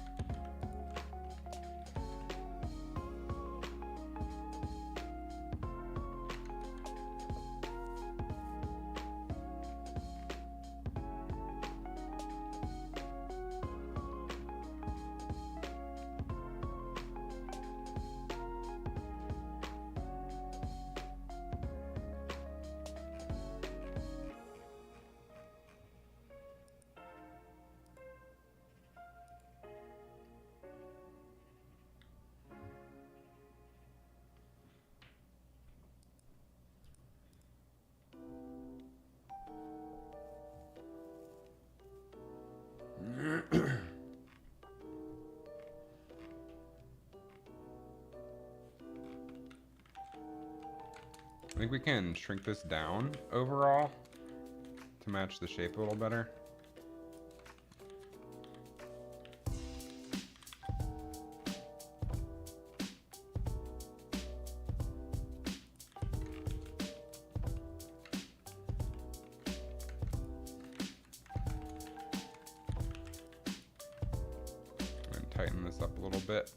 I think we can shrink this down overall to match the shape a little better. And tighten this up a little bit.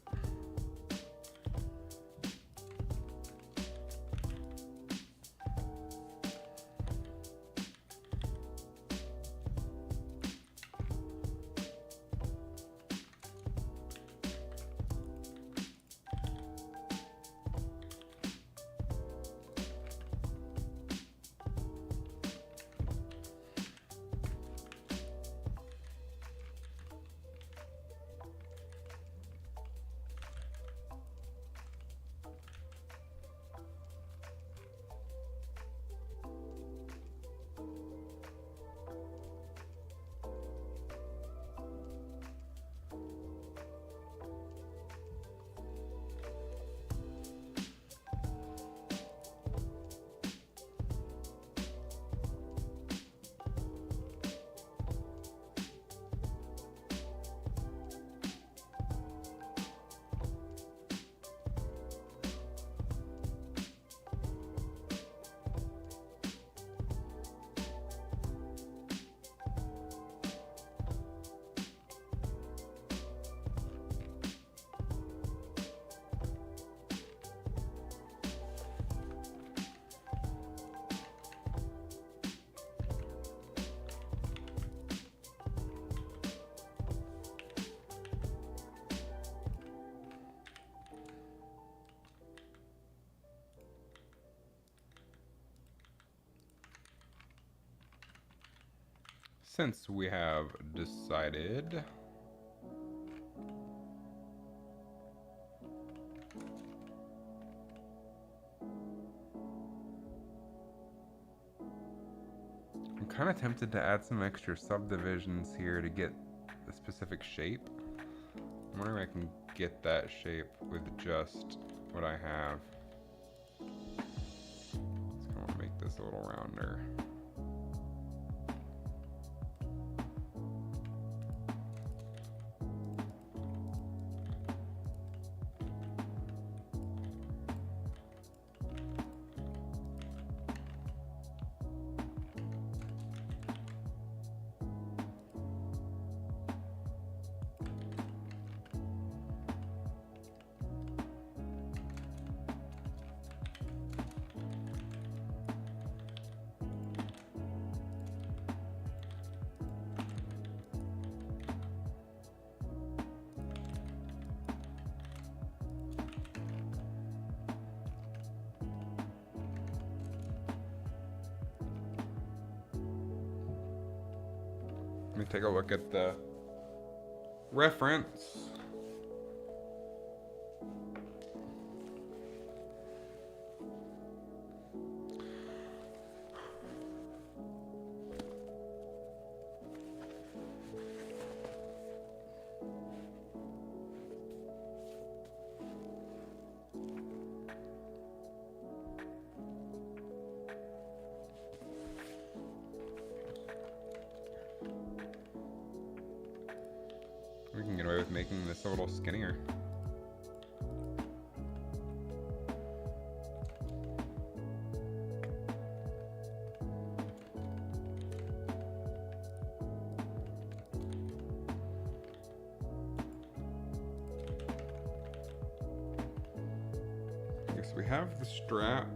Since we have decided I'm kind of tempted to add some extra subdivisions here to get a specific shape. I'm wondering if I can get that shape with just what I have. Let's go and make this a little rounder. me take a look at the reference. We can get away with making this a little skinnier. I guess we have the strap.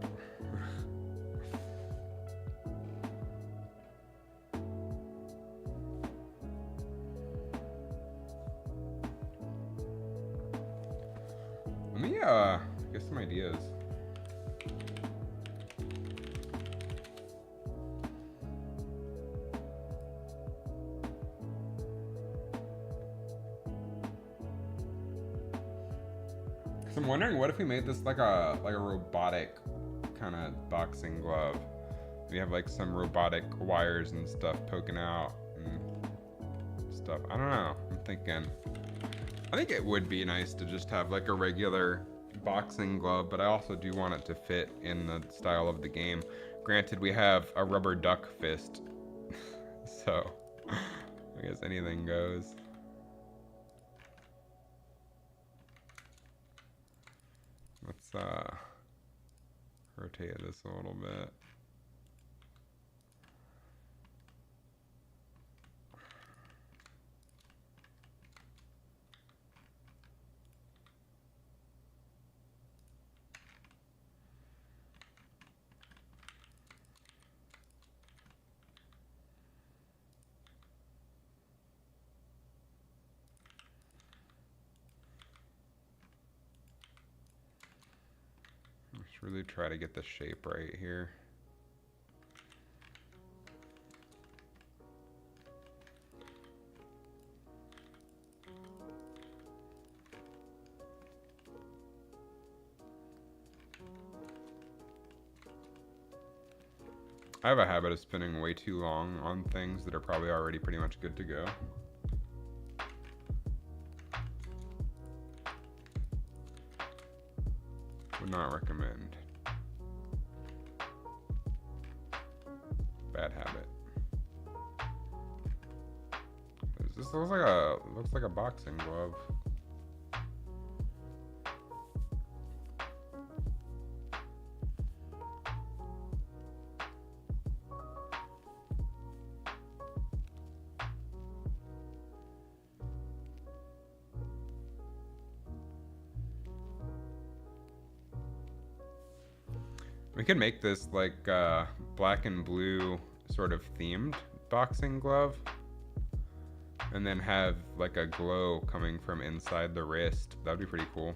Let me get some ideas. So I'm wondering, what if we made this like a robotic kind of boxing glove? We have like some robotic wires and stuff poking out and stuff. I don't know. I'm thinking. I think it would be nice to just have like a regular boxing glove, but I also do want it to fit in the style of the game. Granted, we have a rubber duck fist, so I guess anything goes. Let's rotate this a little bit. Really try to get the shape right here. I have a habit of spinning way too long on things that are probably already pretty much good to go. Would not recommend. Bad habit. This looks like a boxing glove. We could make this like black and blue sort of themed boxing glove, and then have like a glow coming from inside the wrist. That'd be pretty cool.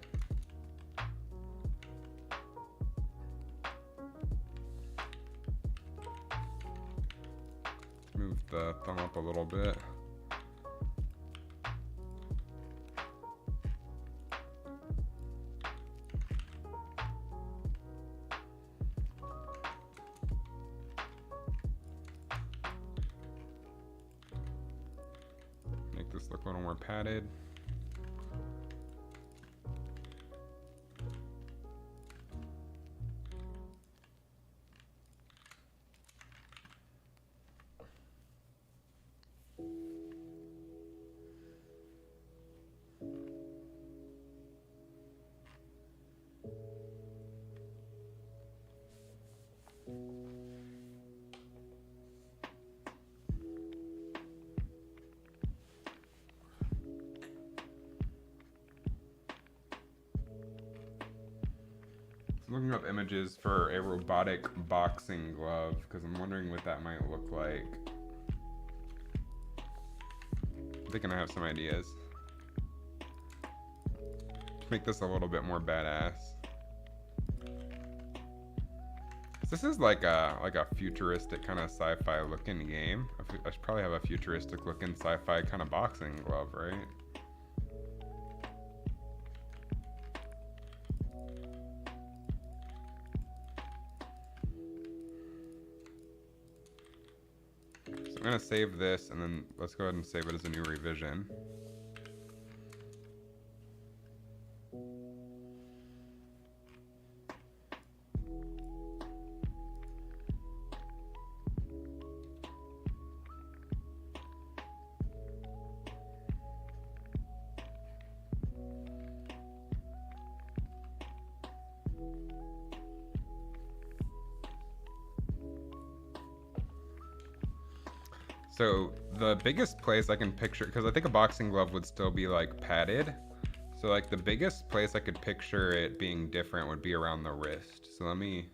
Move the thumb up a little bit. Look a little more padded. Looking up images for a robotic boxing glove because I'm wondering what that might look like. I'm thinking I have some ideas to make this a little bit more badass. This is like a futuristic kind of sci-fi looking game. I should probably have a futuristic looking sci-fi kind of boxing glove, right? So I'm gonna save this, and then let's go ahead and save it as a new revision. So the biggest place I can picture, because I think a boxing glove would still be like padded. So like the biggest place I could picture it being different would be around the wrist. So let me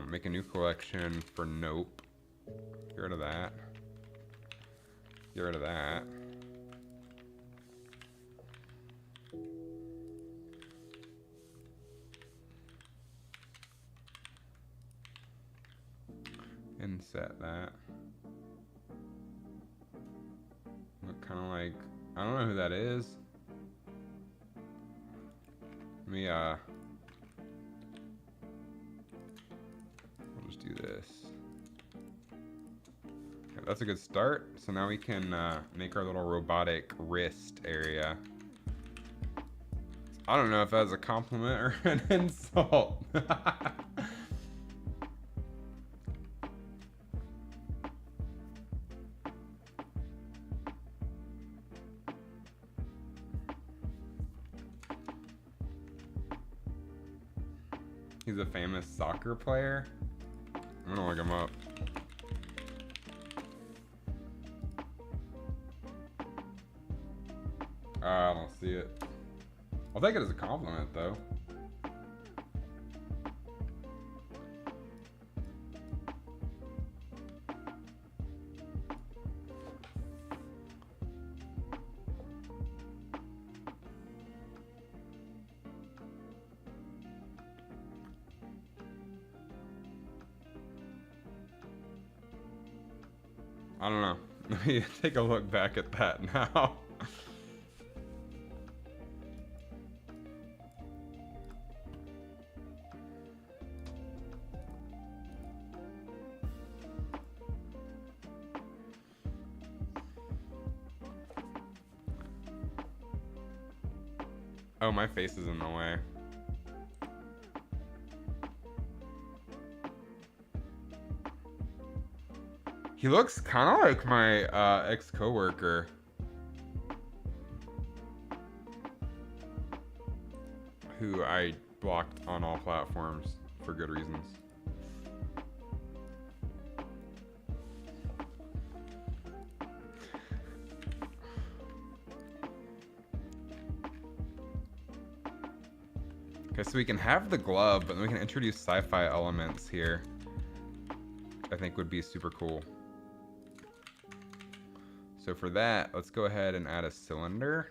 make a new collection for Nope. Get rid of that. Get rid of that. Inset that. Look kind of like, I don't know who that is. Let me I'll just do this. Okay, that's a good start. So now we can make our little robotic wrist area. I don't know if that's a compliment or an insult. He's a famous soccer player. I'm gonna look him up. I don't see it. I'll take it as a compliment, though. I don't know. Let me take a look back at that now. Oh, my face is in the way. He looks kind of like my ex-coworker. Who I blocked on all platforms for good reasons. Okay, so we can have the glove, but then we can introduce sci-fi elements here, which I think would be super cool. So for that, let's go ahead and add a cylinder,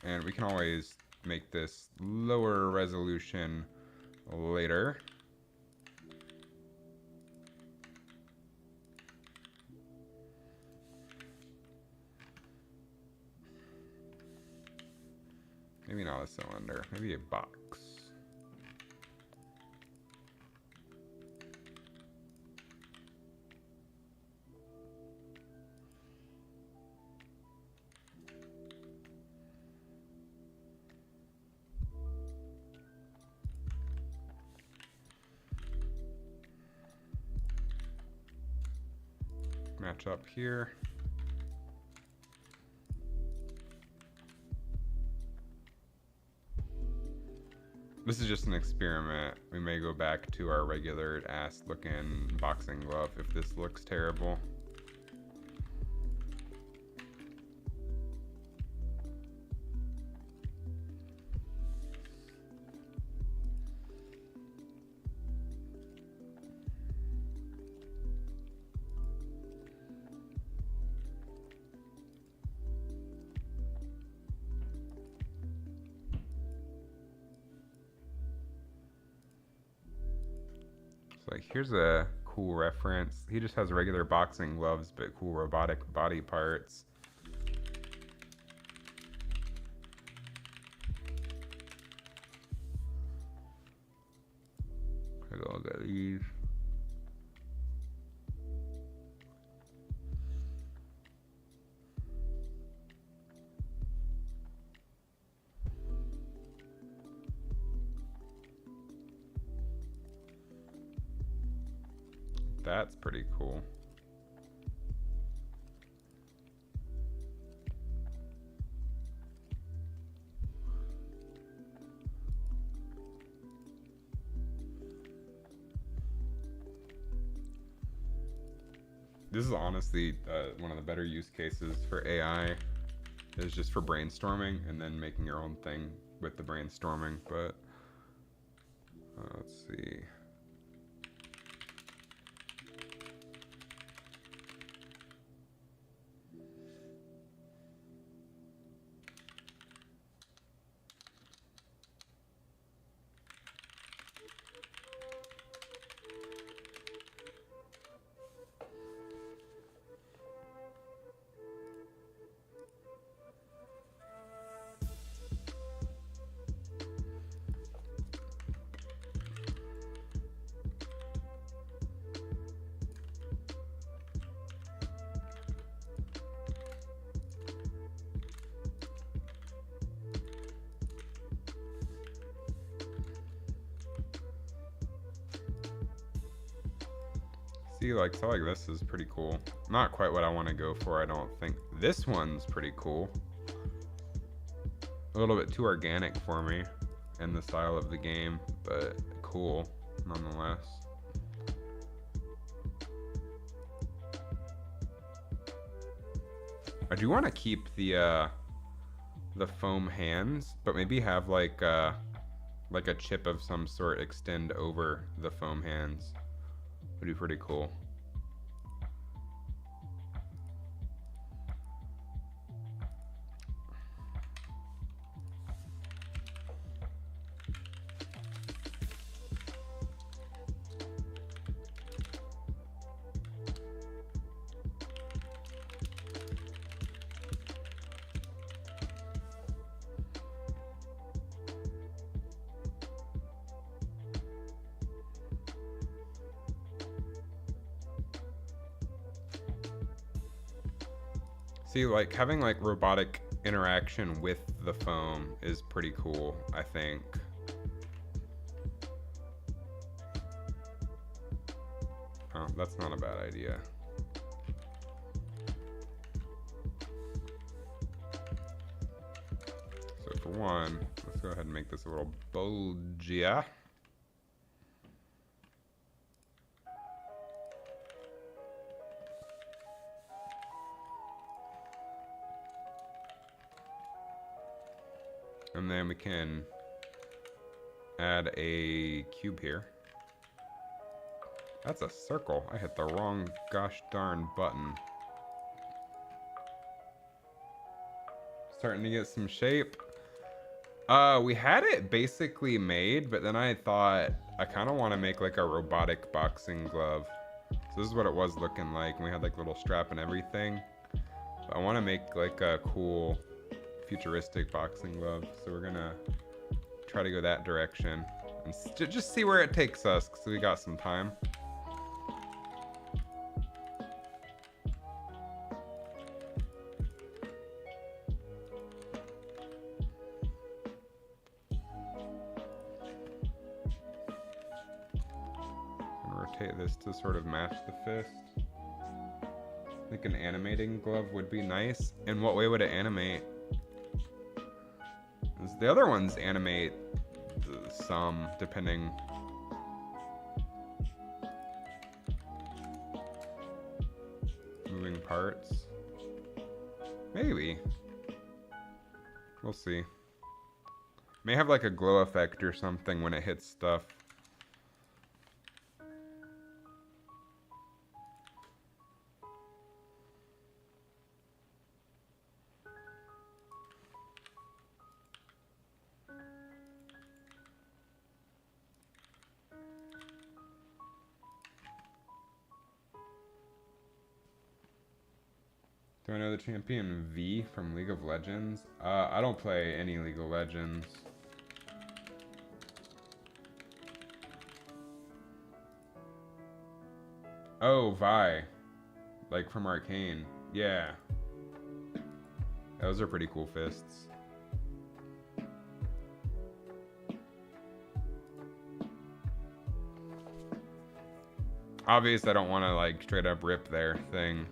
and we can always make this lower resolution later. Maybe not a cylinder, maybe a box. Match up here. This is just an experiment. We may go back to our regular ass looking boxing glove if this looks terrible. Like, here's a cool reference. He just has regular boxing gloves, but cool robotic body parts. Take a look at these. That's pretty cool. This is honestly one of the better use cases for AI. Is just for brainstorming and then making your own thing with the brainstorming. But let's see. See, like, so like this is pretty cool. Not quite what I want to go for, I don't think. This one's pretty cool. A little bit too organic for me in the style of the game, but cool nonetheless. I do want to keep the foam hands, but maybe have like a chip of some sort extend over the foam hands. Would be pretty cool. See, like, having, like, robotic interaction with the foam is pretty cool, I think. Oh, that's not a bad idea. So for one, let's go ahead and make this a little bulgier. And then we can add a cube here. That's a circle. I hit the wrong gosh darn button. Starting to get some shape. We had it basically made, but then I thought I kind of want to make like a robotic boxing glove. So this is what it was looking like. We had like little strap and everything. But I want to make like a cool futuristic boxing glove, so we're gonna try to go that direction and just see where it takes us, because we got some time. And rotate this to sort of match the fist. I think an animating glove would be nice. In what way would it animate? The other ones animate some, depending. Moving parts. Maybe. We'll see. May have like a glow effect or something when it hits stuff. Do I know the champion V from League of Legends? I don't play any League of Legends. Oh, Vi. Like from Arcane. Yeah. Those are pretty cool fists. Obviously, I don't want to like straight up rip their thing.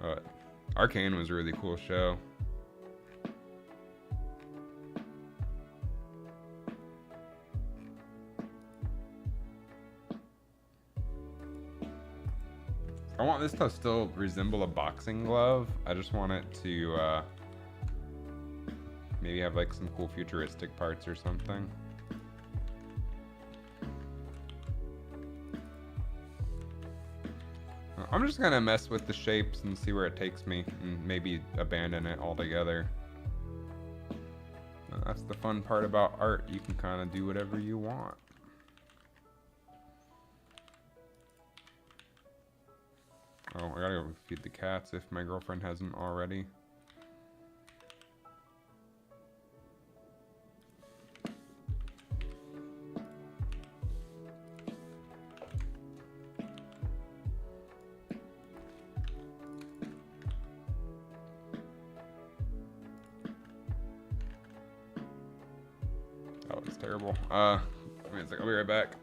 But Arcane was a really cool show. I want this to still resemble a boxing glove. I just want it to maybe have like some cool futuristic parts or something. I'm just gonna mess with the shapes and see where it takes me and maybe abandon it altogether. That's the fun part about art. You can kind of do whatever you want. Oh, I gotta go feed the cats if my girlfriend hasn't already. Oh, it's terrible. Wait a second, I'll be right back.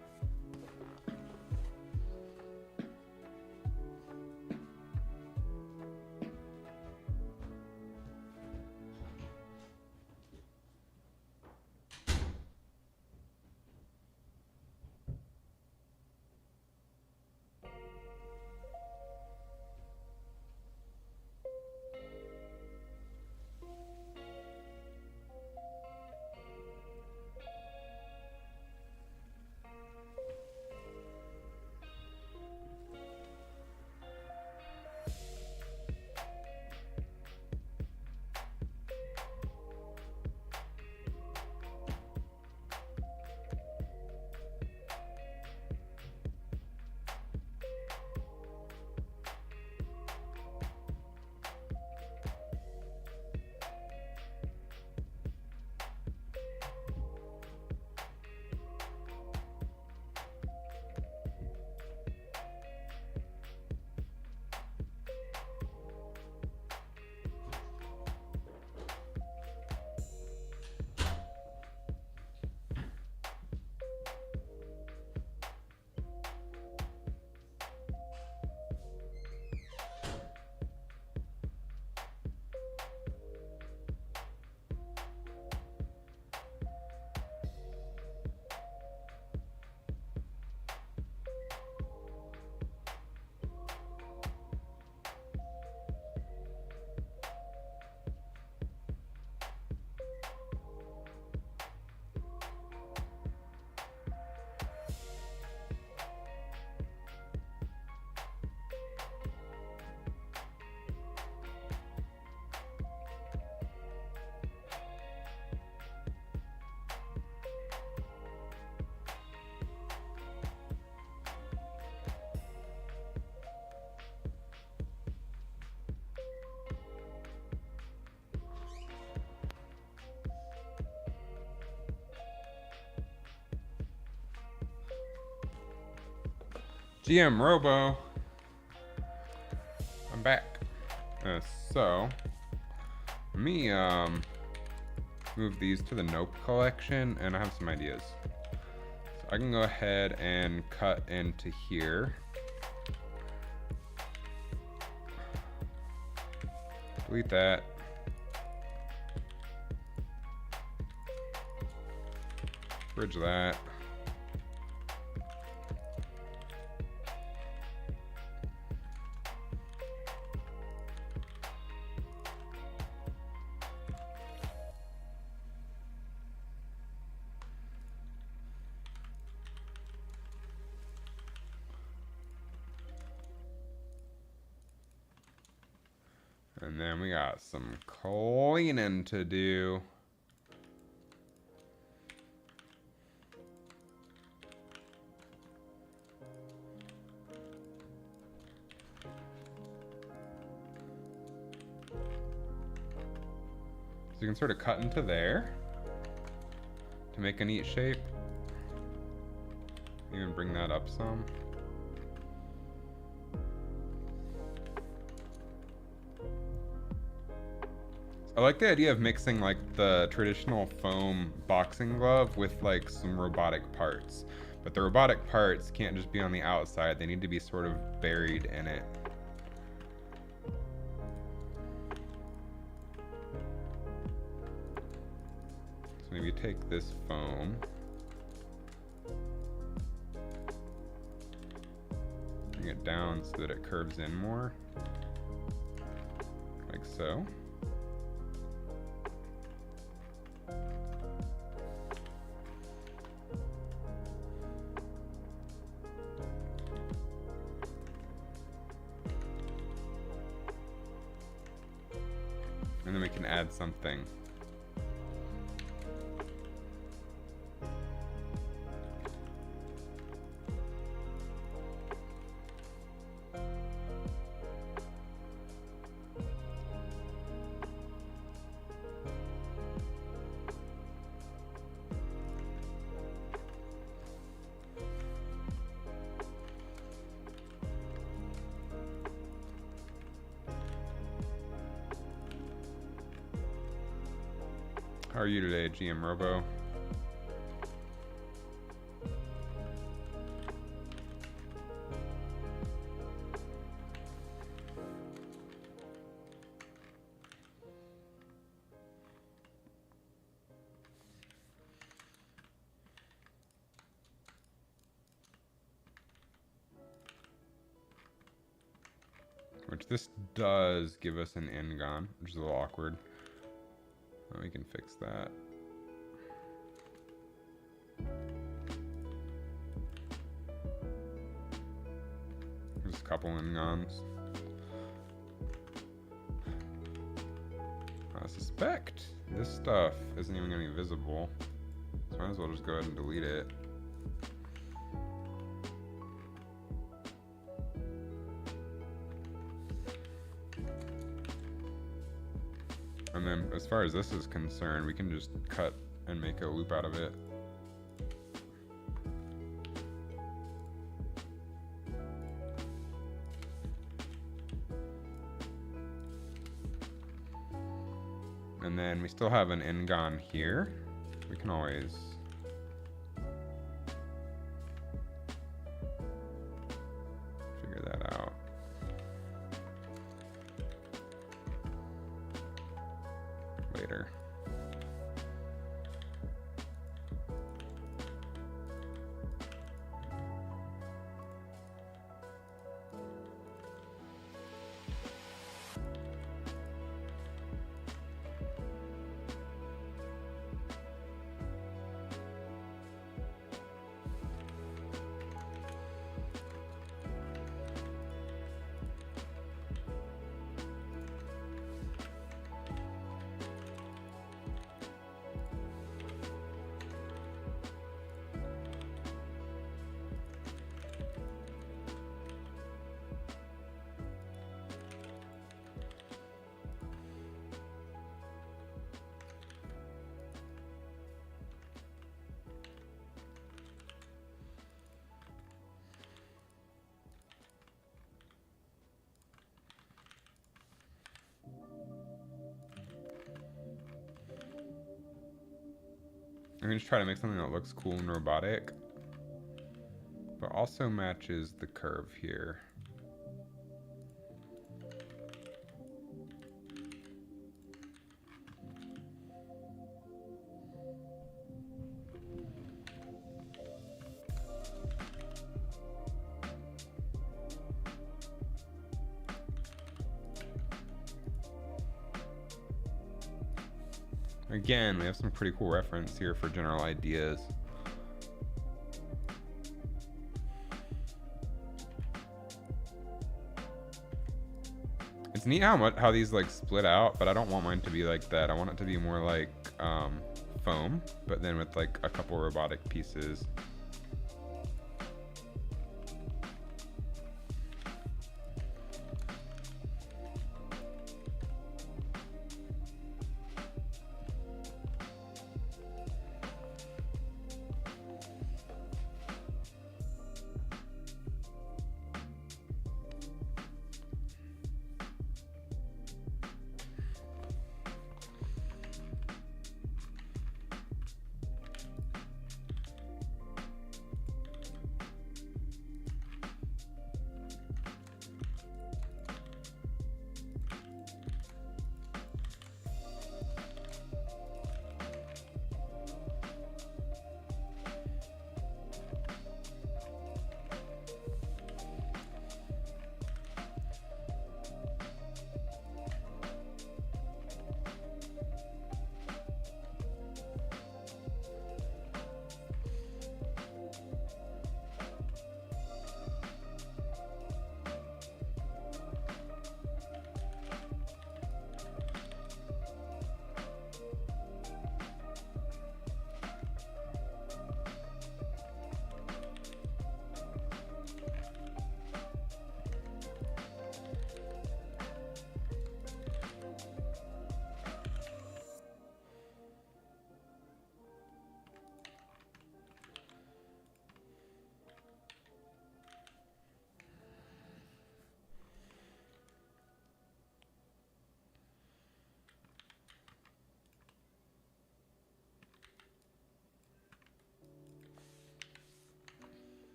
GM Robo. I'm back. So, let me move these to the Nope collection, and I have some ideas. So I can go ahead and cut into here. Delete that. Bridge that. And then we got some cleaning to do. So you can sort of cut into there to make a neat shape. Even bring that up some. I like the idea of mixing like the traditional foam boxing glove with like some robotic parts. But the robotic parts can't just be on the outside, they need to be sort of buried in it. So maybe take this foam. Bring it down so that it curves in more. Like so. And then we can add something. How are you today, GM Robo? Which this does give us an N-gon, which is a little awkward. We can fix that. There's a couple N-gons. I suspect this stuff isn't even going to be visible, so might as well just go ahead and delete it. And then as far as this is concerned, we can just cut and make a loop out of it. And then we still have an N-gon here. We can always figure that out. Later. I'm gonna just try to make something that looks cool and robotic, but also matches the curve here. Again, we have some pretty cool reference here for general ideas. It's neat how these like split out, but I don't want mine to be like that. I want it to be more like foam, but then with like a couple robotic pieces.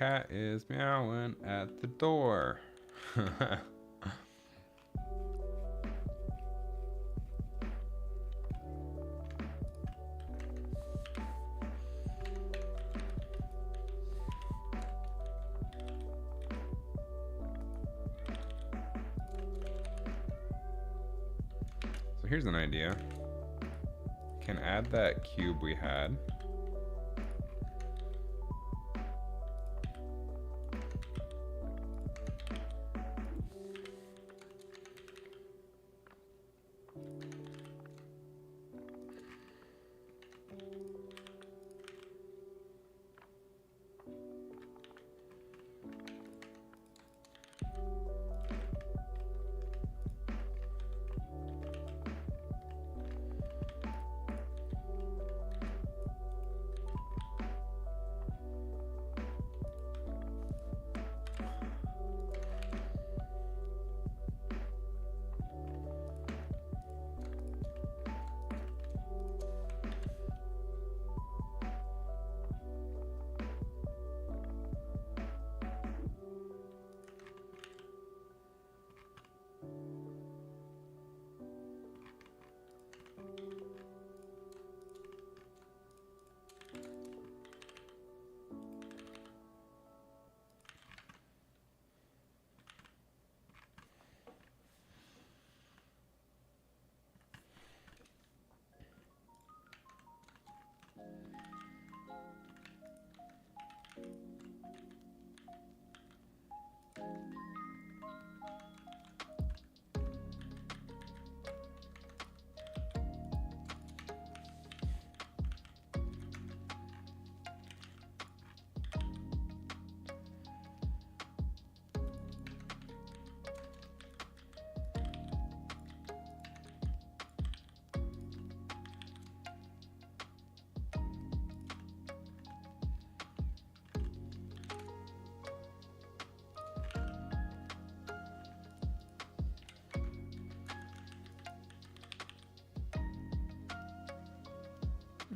cat is meowing at the door. So here's an idea. Can add that cube we had.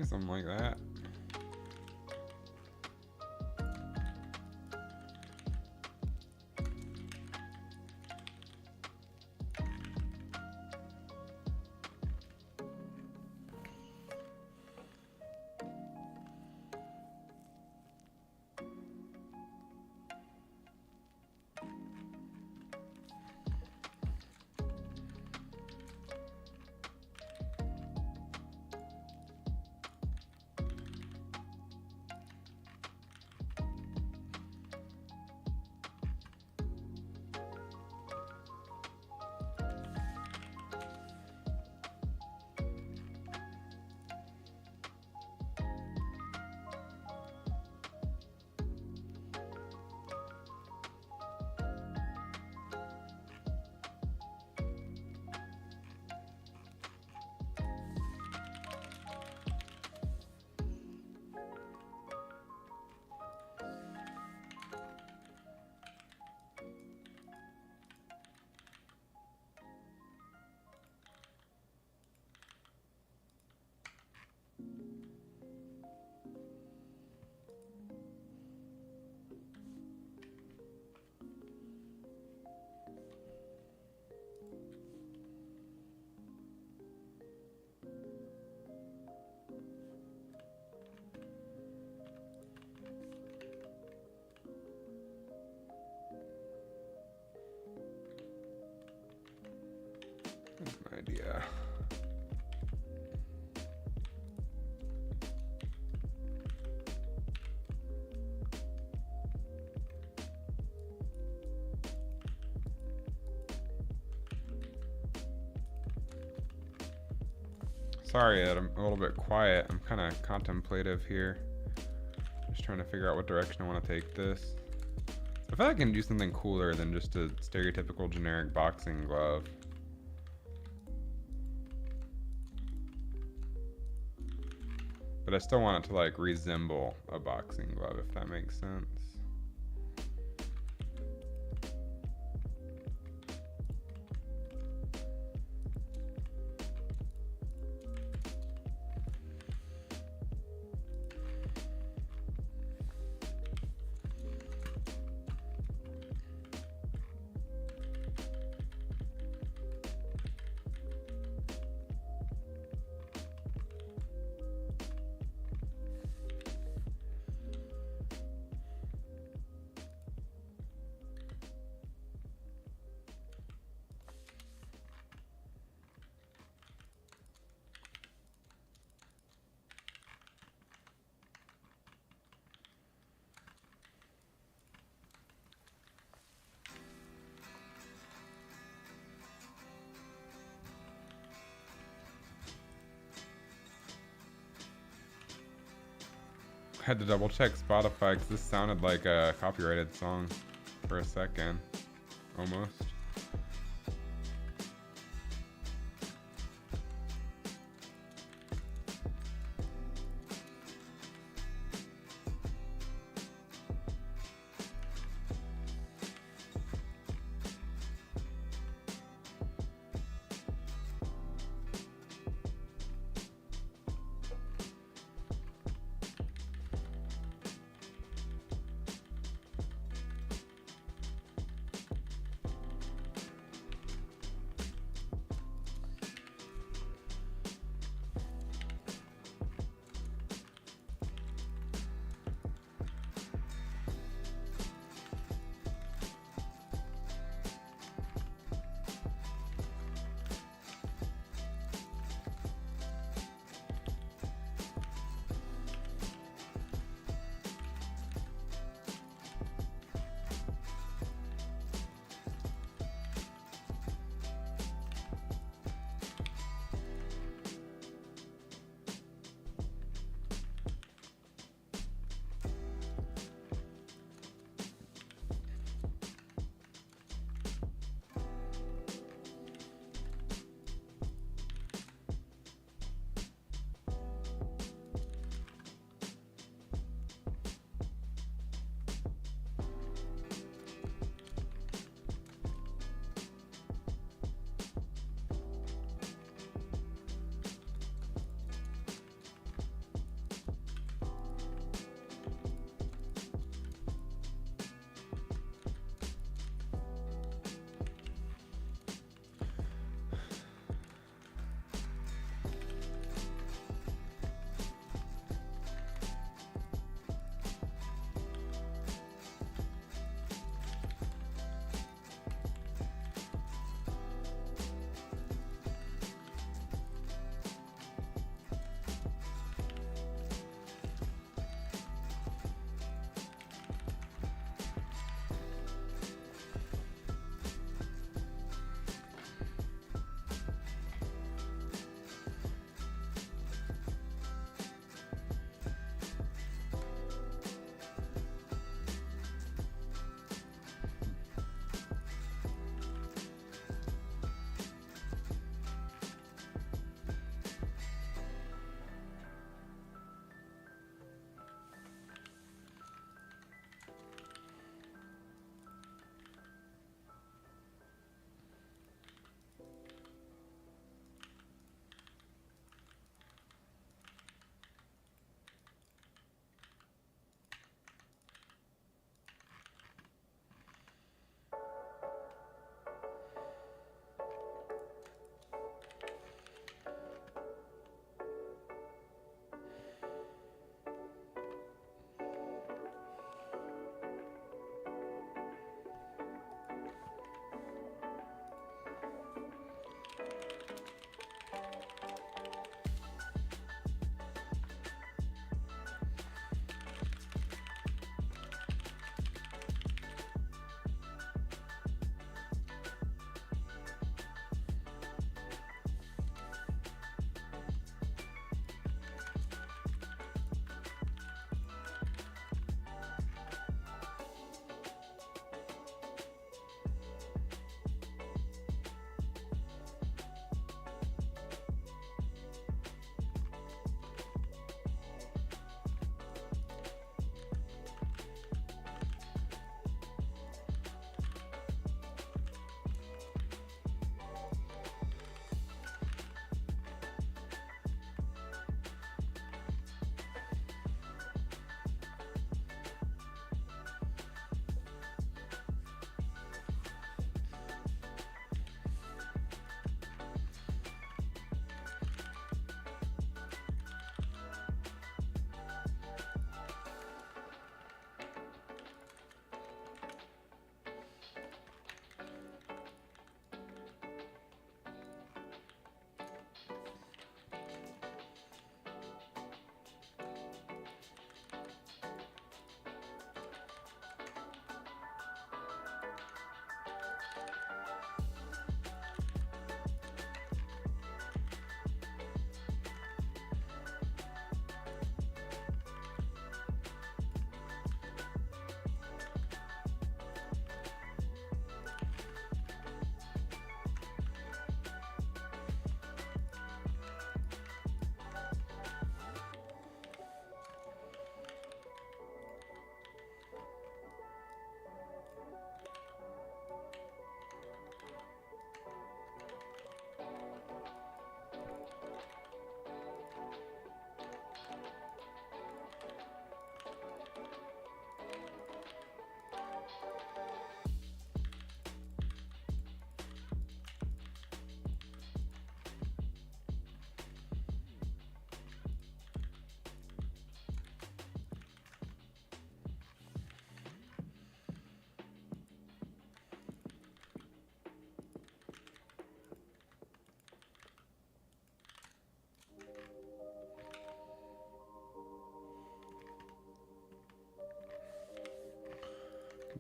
Something like that. That's an idea. Sorry that I'm a little bit quiet. I'm kind of contemplative here. Just trying to figure out what direction I want to take this. I feel like I can do something cooler than just a stereotypical generic boxing glove. But I still want it to like resemble a boxing glove, if that makes sense. had to double check Spotify because this sounded like a copyrighted song for a second, almost.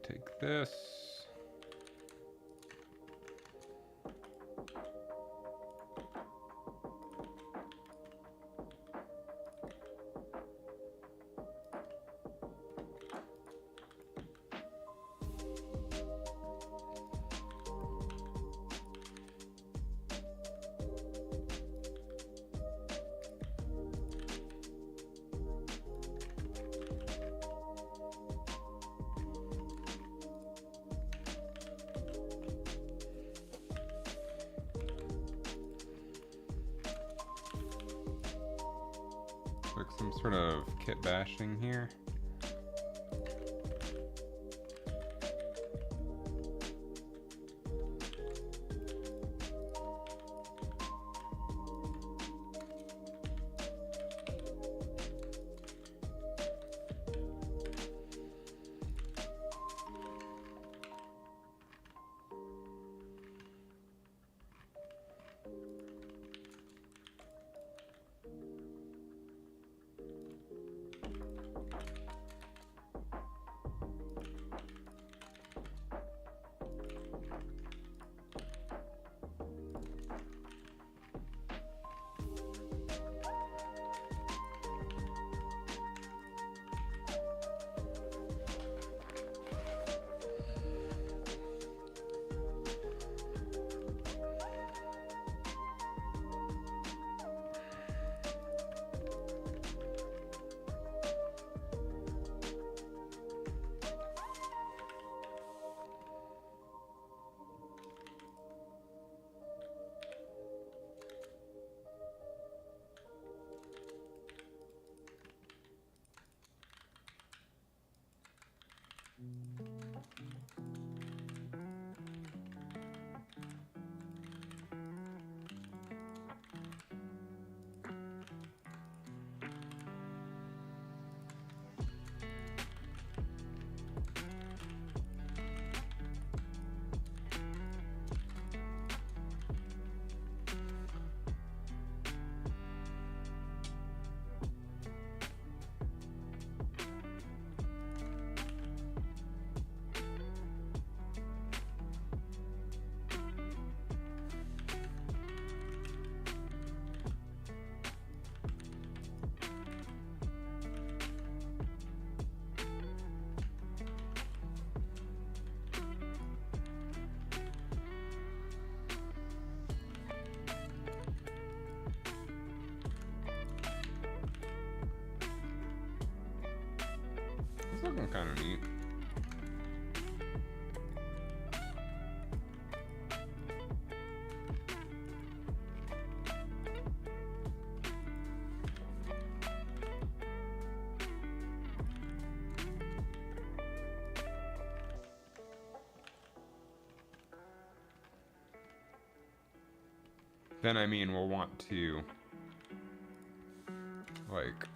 take this. Like some sort of kit bashing here. It's looking kind of neat. Then I mean we'll want to like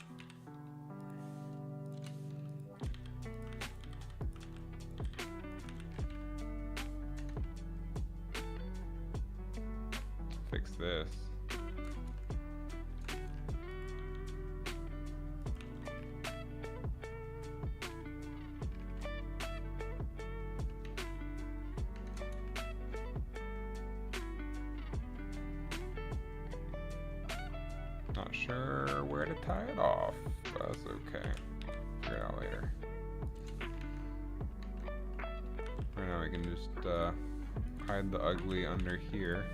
fix this. Not sure where to tie it off, but that's okay. Figure it out later. Right now we can just hide the ugly under here.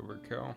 overkill.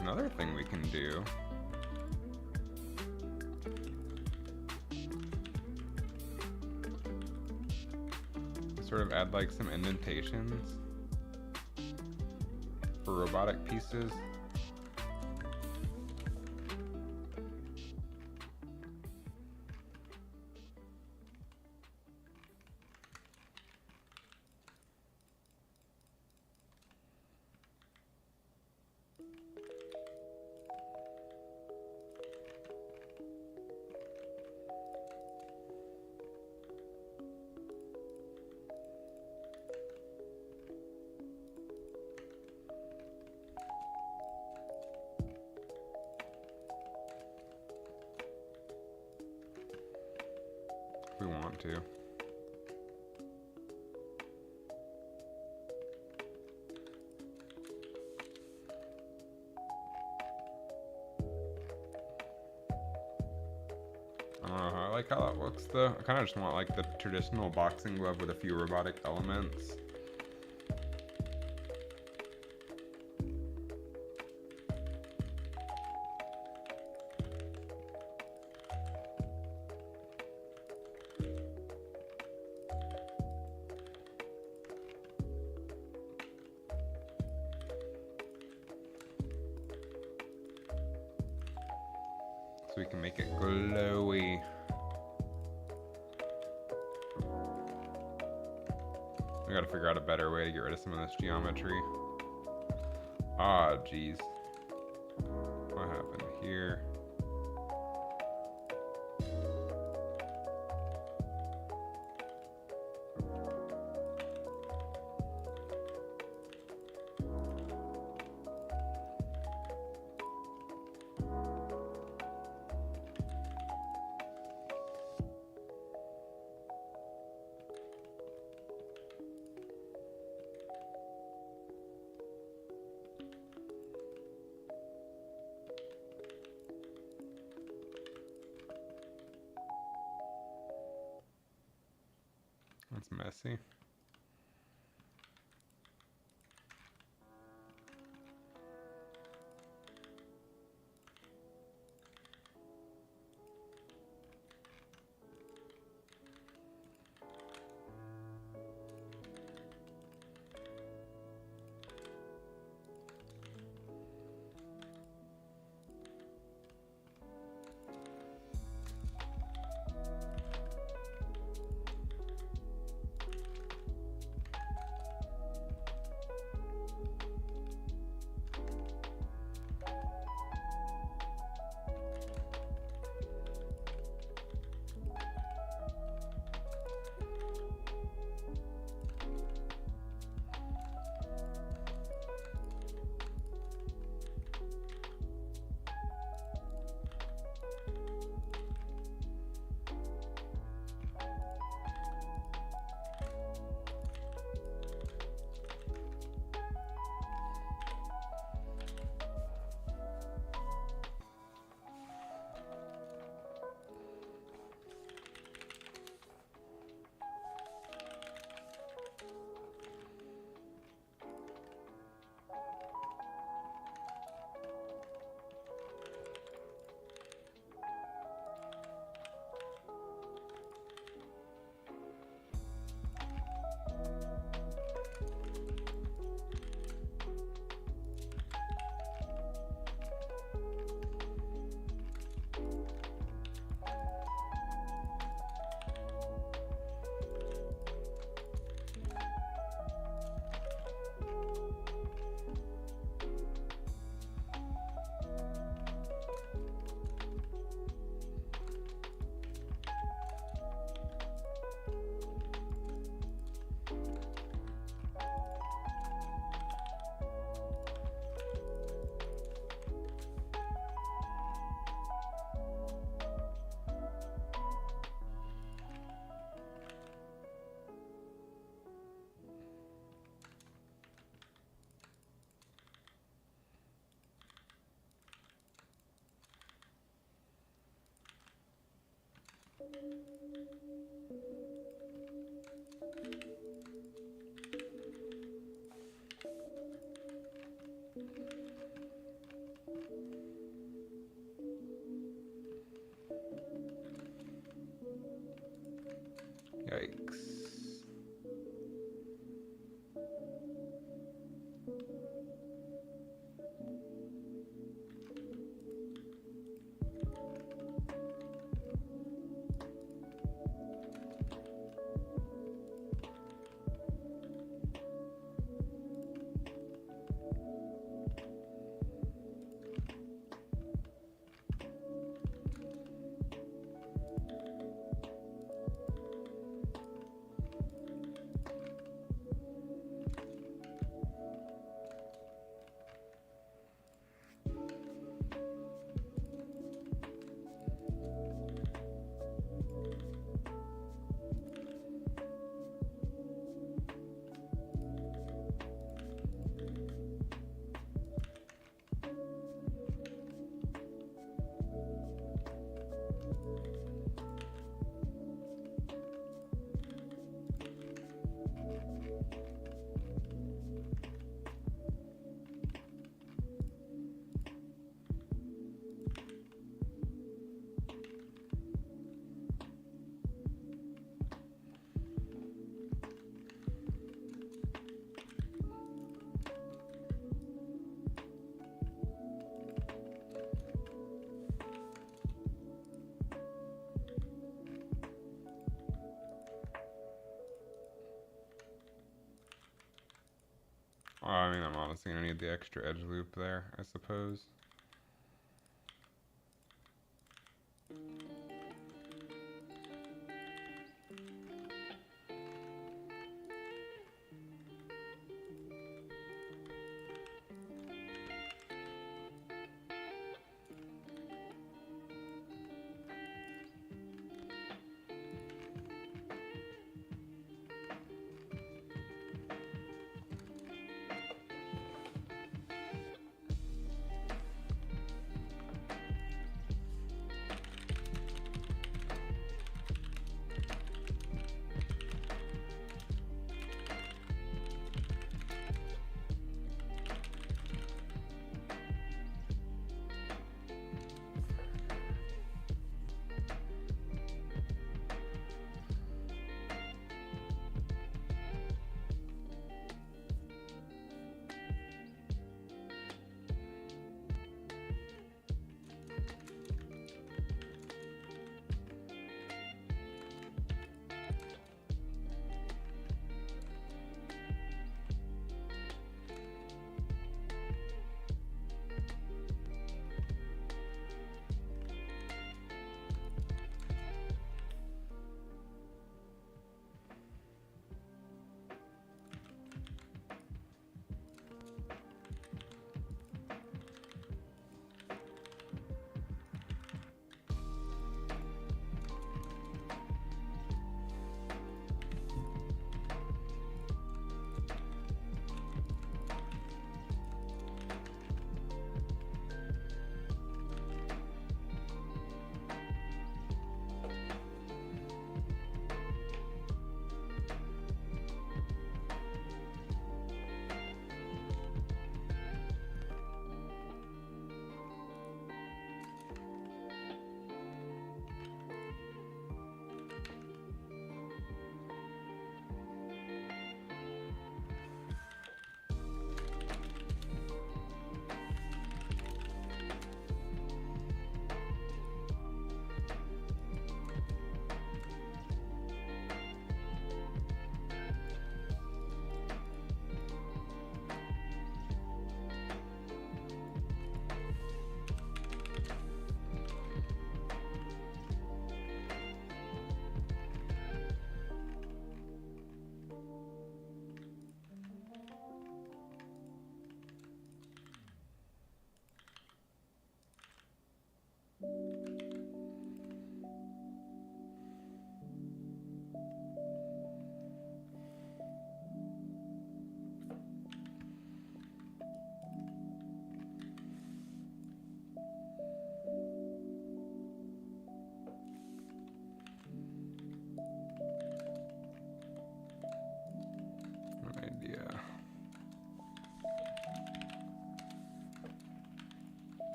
Another thing we can do sort of add like some indentations for robotic pieces. We want to. I don't know how I like how that looks though. I kind of just want like the traditional boxing glove with a few robotic elements. So we can make it glowy. We gotta figure out a better way to get rid of some of this geometry. Ah, geez. What happened here? That's messy. Yikes. Oh, I mean, I'm honestly gonna need the extra edge loop there, I suppose.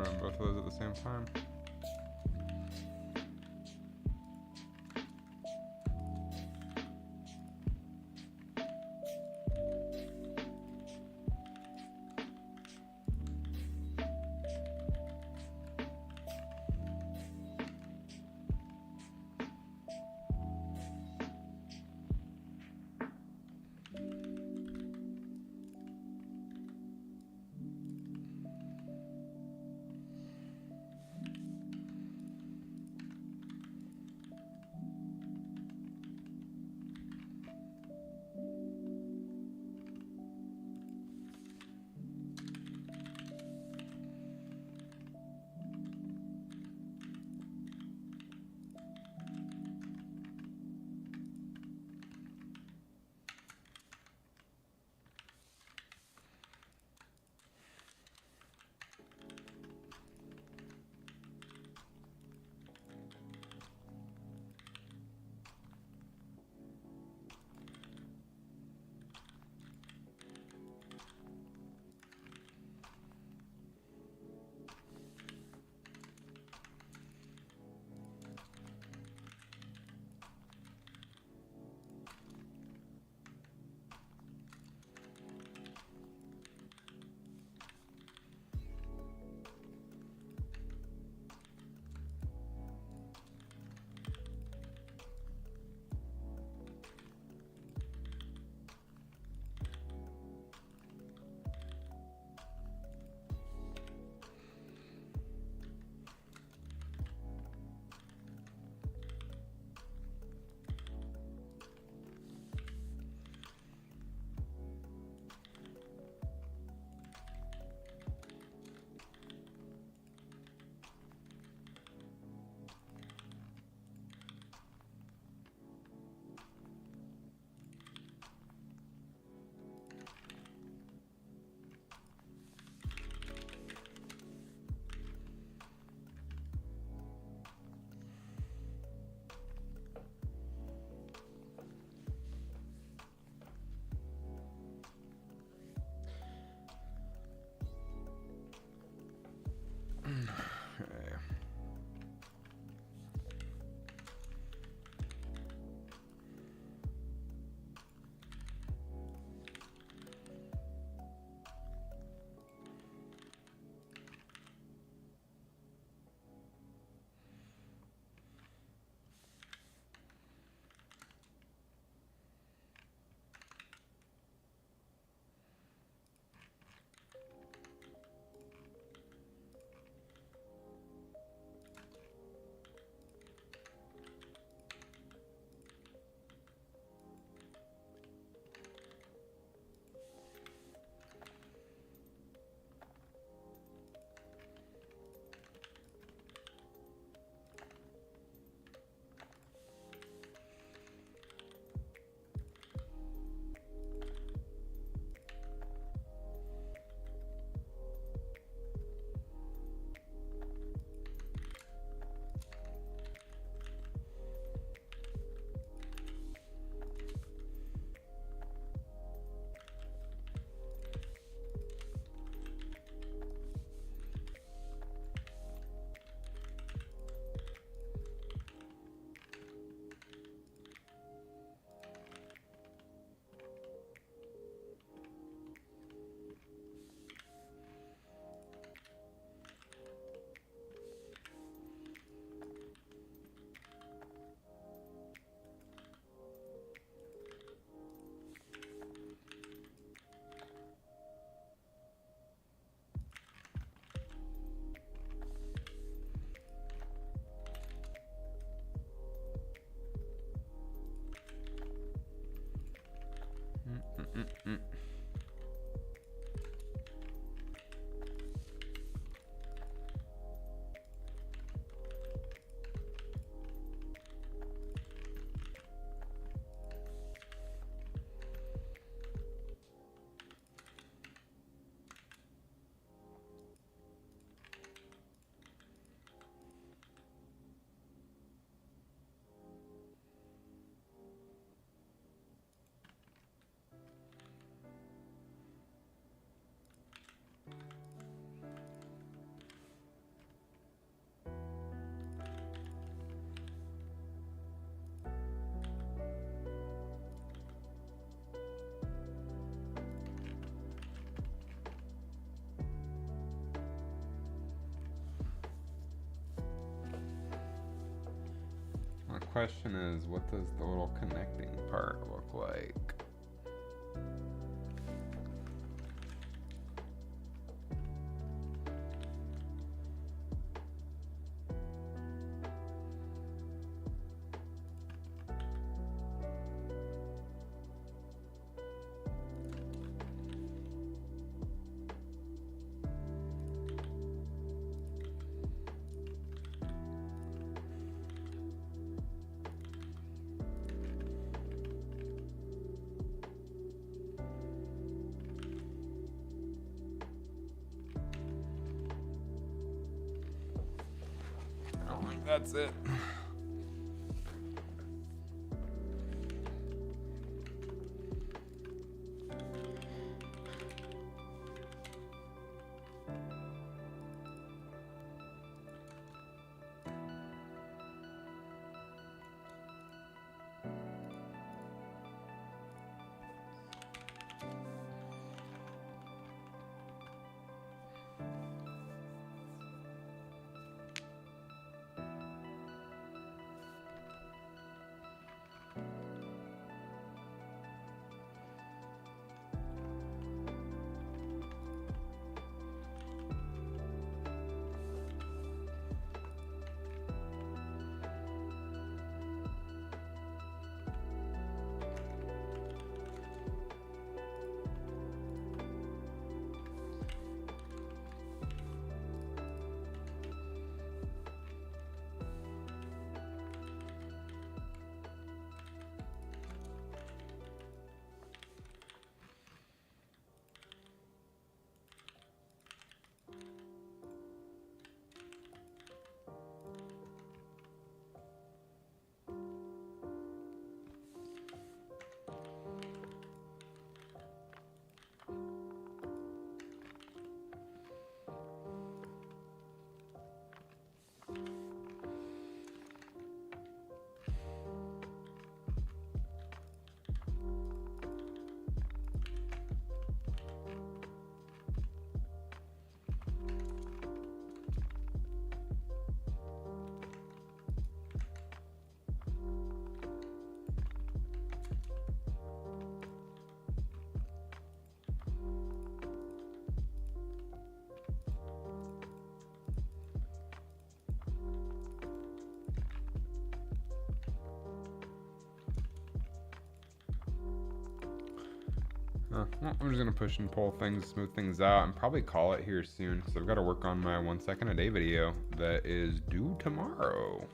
run both of those at the same time. Okay. My question is, what does the little connecting part look like? I don't think that's it. Well, I'm just gonna push and pull things, smooth things out, and probably call it here soon because I've got to work on my 1 second a day video that is due tomorrow.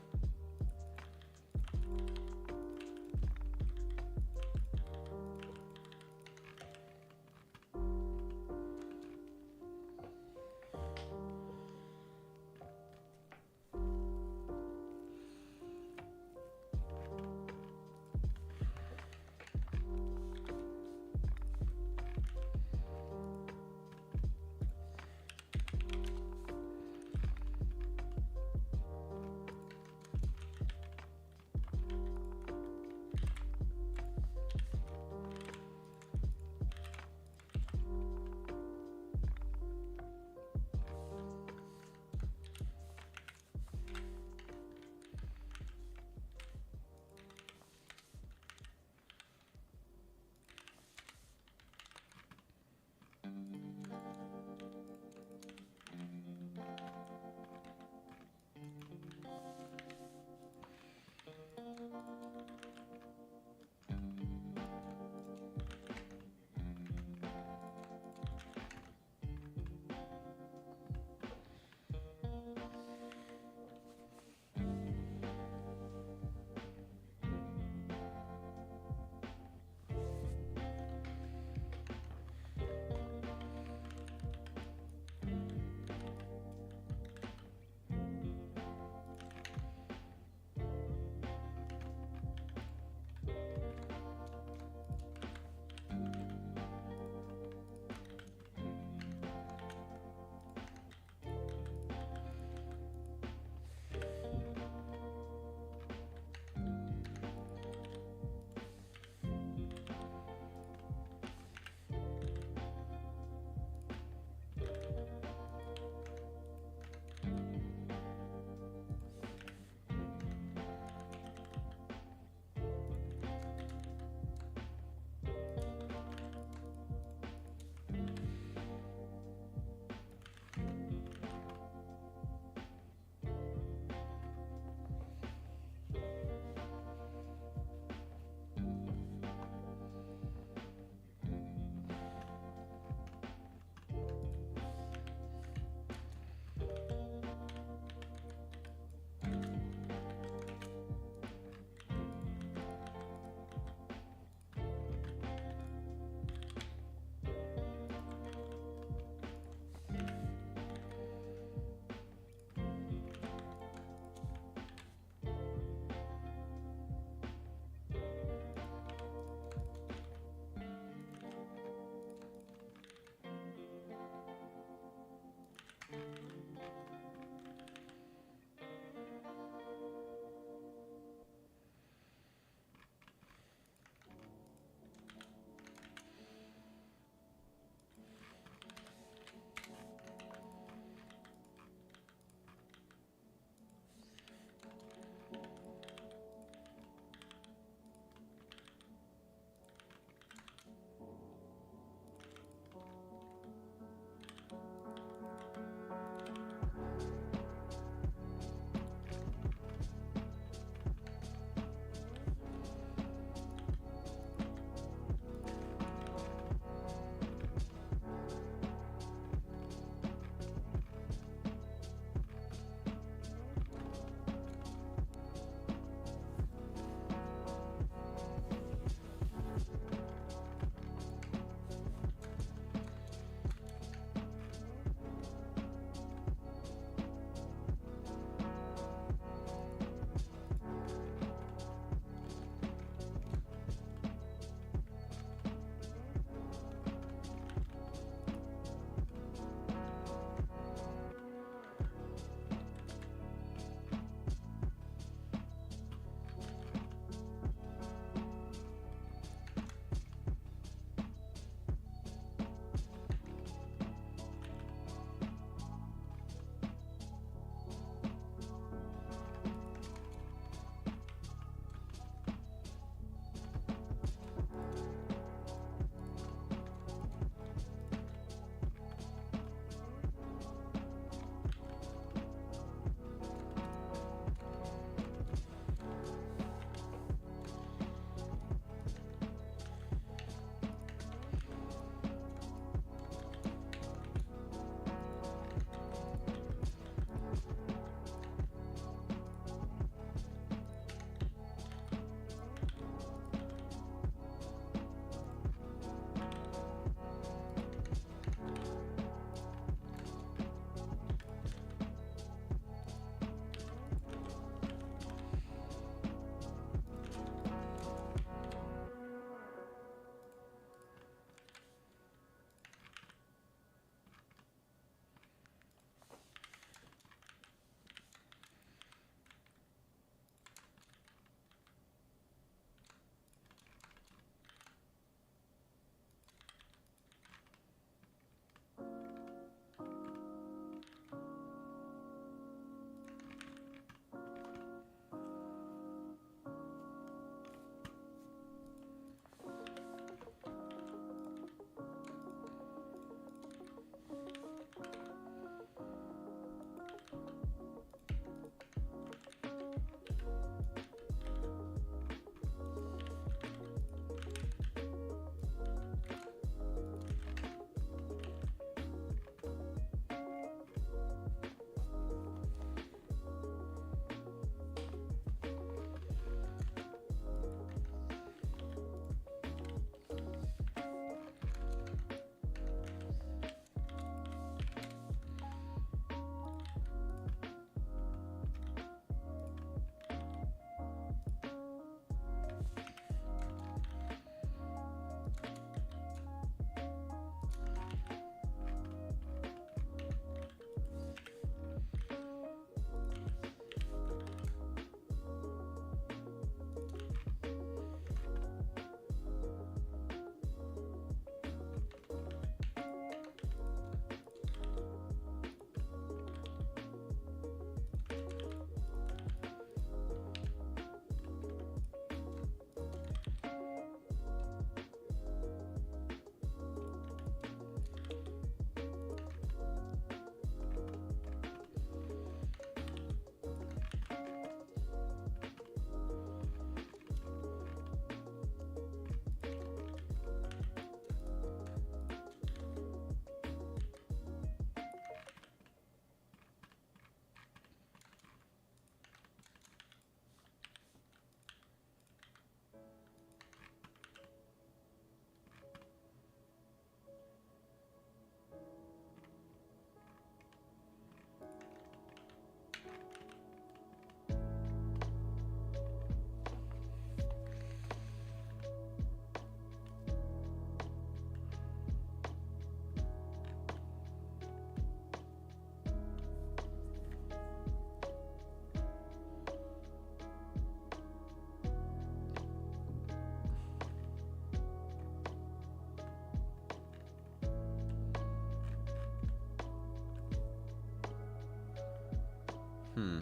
Hmm.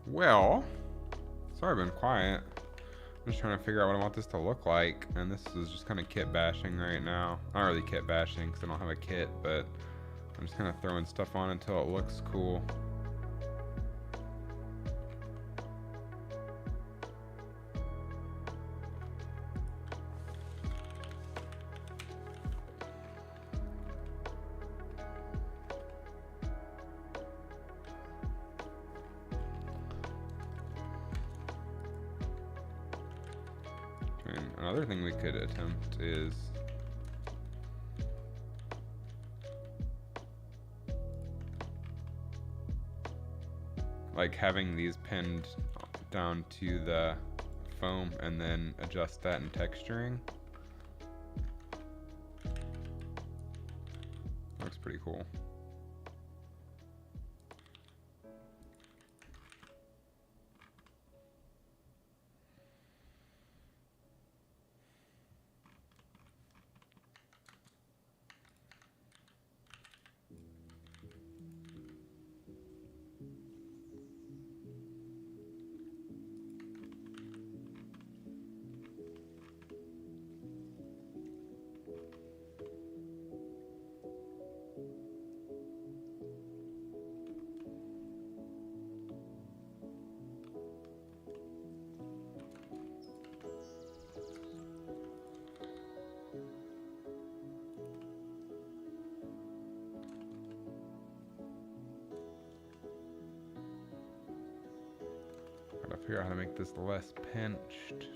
Well, sorry I've been quiet. I'm just trying to figure out what I want this to look like, and this is just kind of kit bashing right now. Not really kit bashing because I don't have a kit, but I'm just kind of throwing stuff on until it looks cool. And another thing we could attempt is like having these pinned down to the foam and then adjust that in texturing. Looks pretty cool. Gotta figure out how to make this less pinched.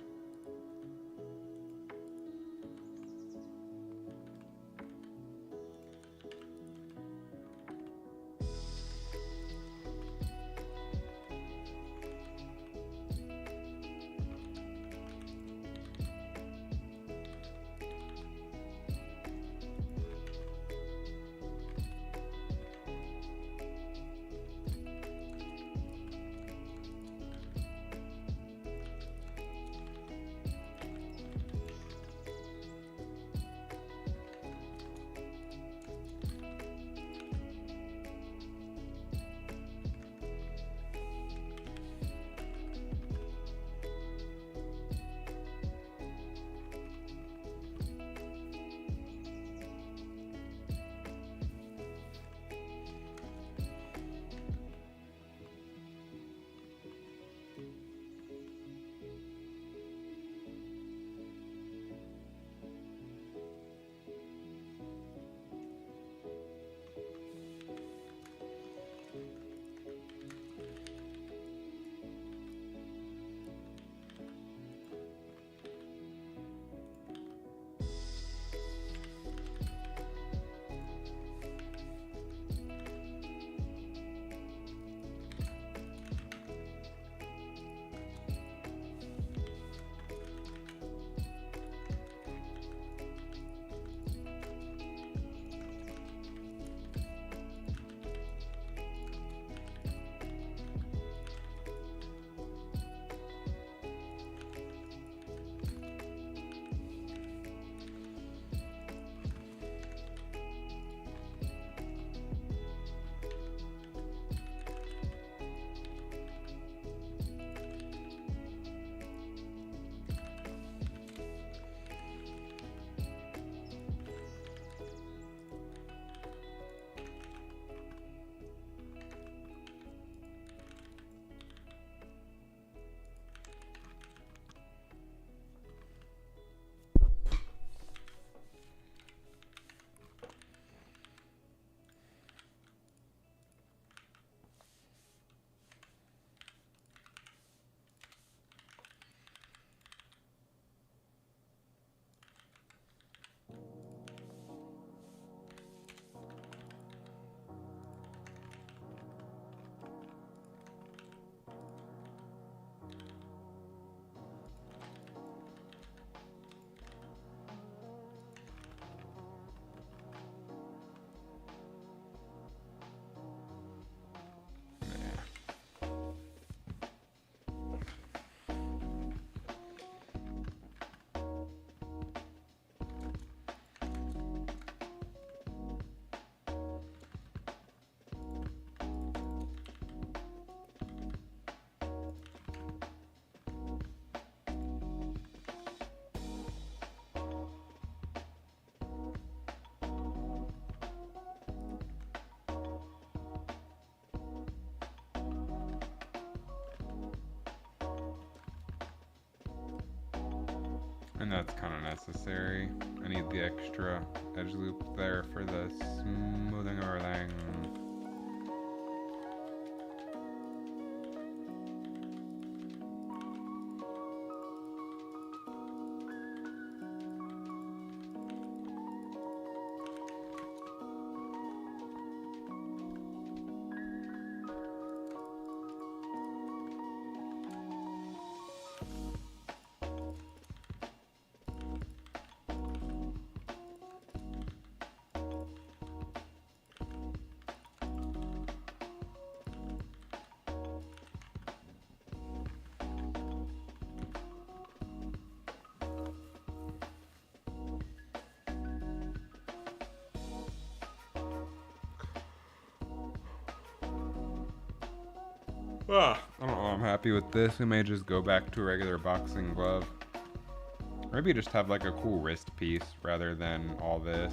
And that's kind of necessary. I need the extra edge loop there for the smoothing of everything. I don't know. I'm happy with this. We may just go back to a regular boxing glove. Maybe just have like a cool wrist piece rather than all this.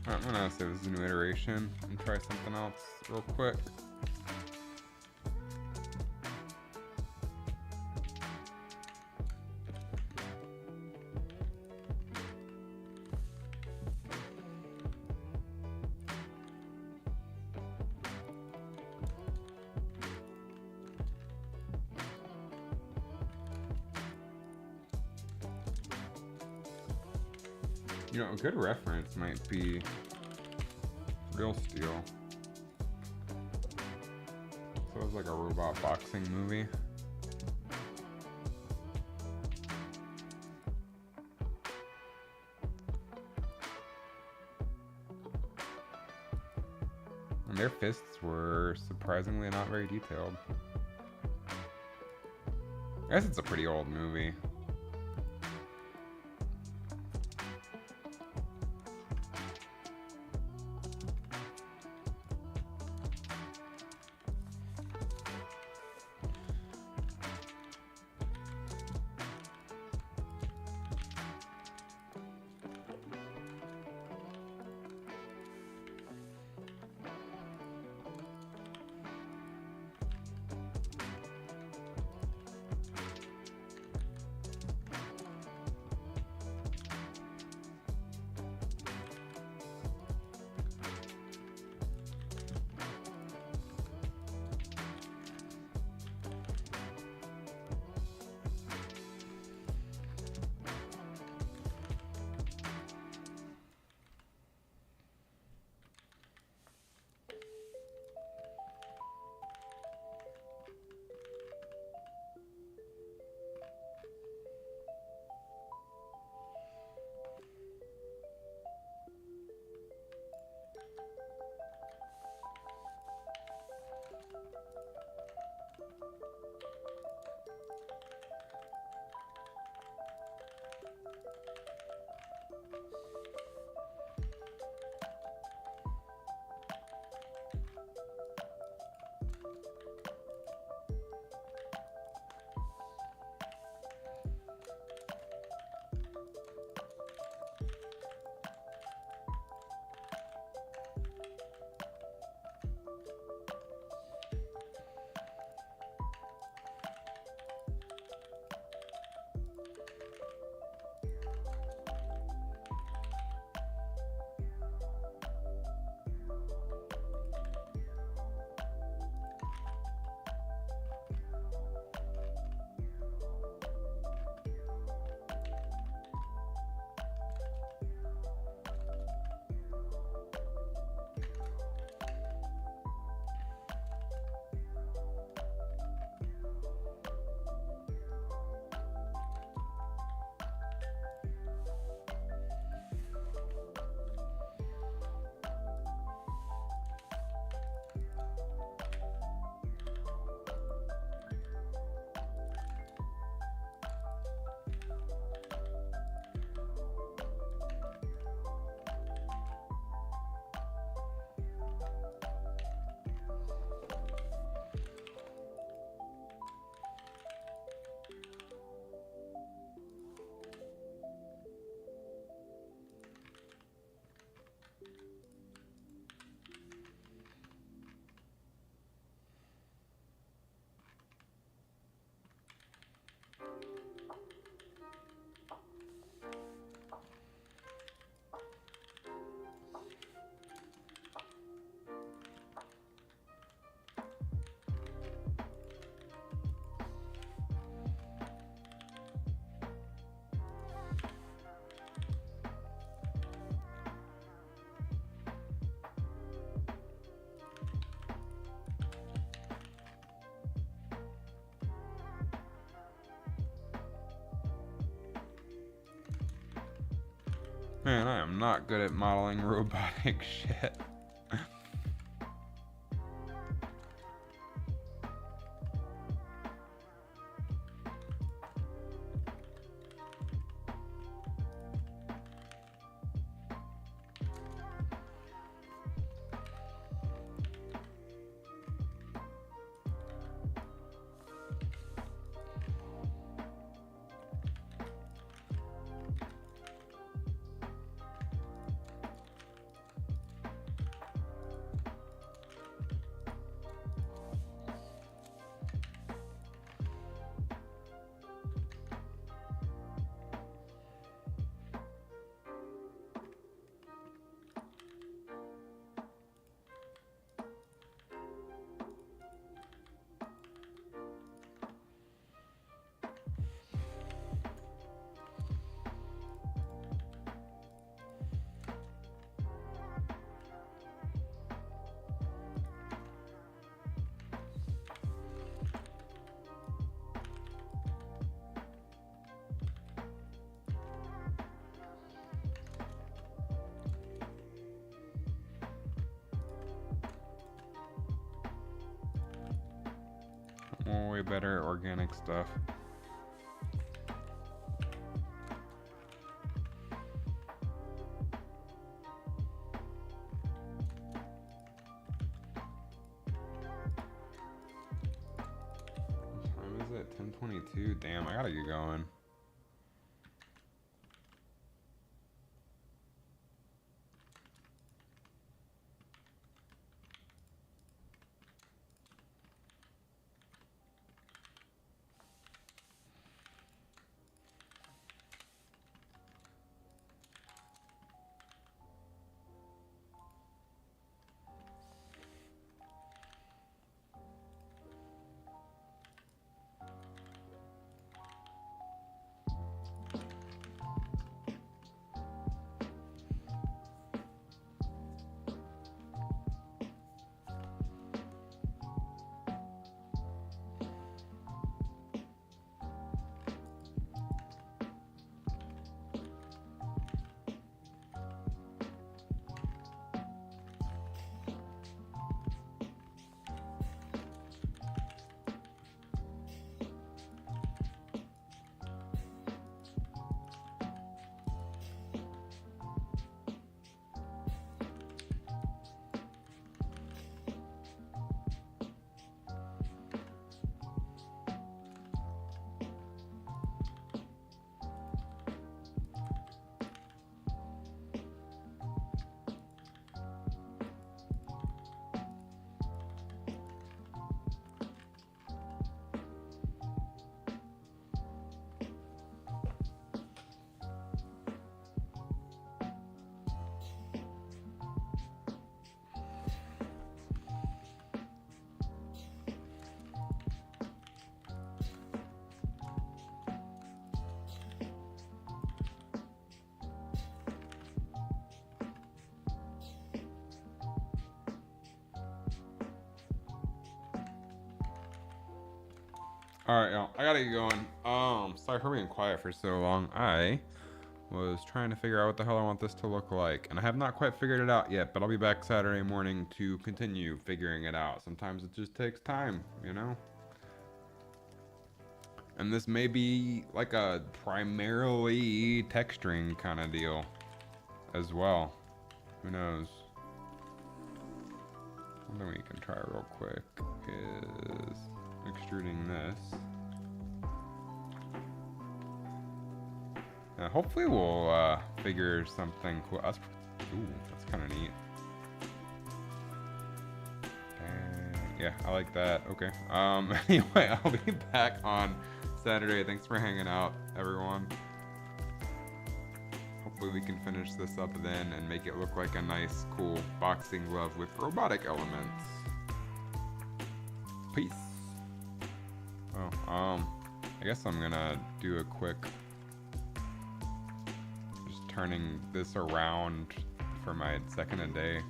I'm gonna save this as a new iteration and try something else real quick. You know, a good reference might be Real Steel. So it was like a robot boxing movie. And their fists were surprisingly not very detailed. I guess it's a pretty old movie. Man, I am not good at modeling robotic shit. way better organic stuff. What time is it? 10:22. Damn, I gotta get going. All right, y'all. I gotta get going. Sorry for being quiet for so long. I was trying to figure out what the hell I want this to look like, and I have not quite figured it out yet. But I'll be back Saturday morning to continue figuring it out. Sometimes it just takes time, you know. And this may be like a primarily texturing kind of deal, as well. Who knows? One thing we can try real quick is extruding this. Hopefully we'll figure something cool. Ooh, that's kind of neat. Yeah, I like that. Okay. Anyway, I'll be back on Saturday. Thanks for hanging out, everyone. Hopefully we can finish this up then and make it look like a nice, cool boxing glove with robotic elements. Peace. Oh, I guess I'm gonna do a quick, just turning this around for my second a day.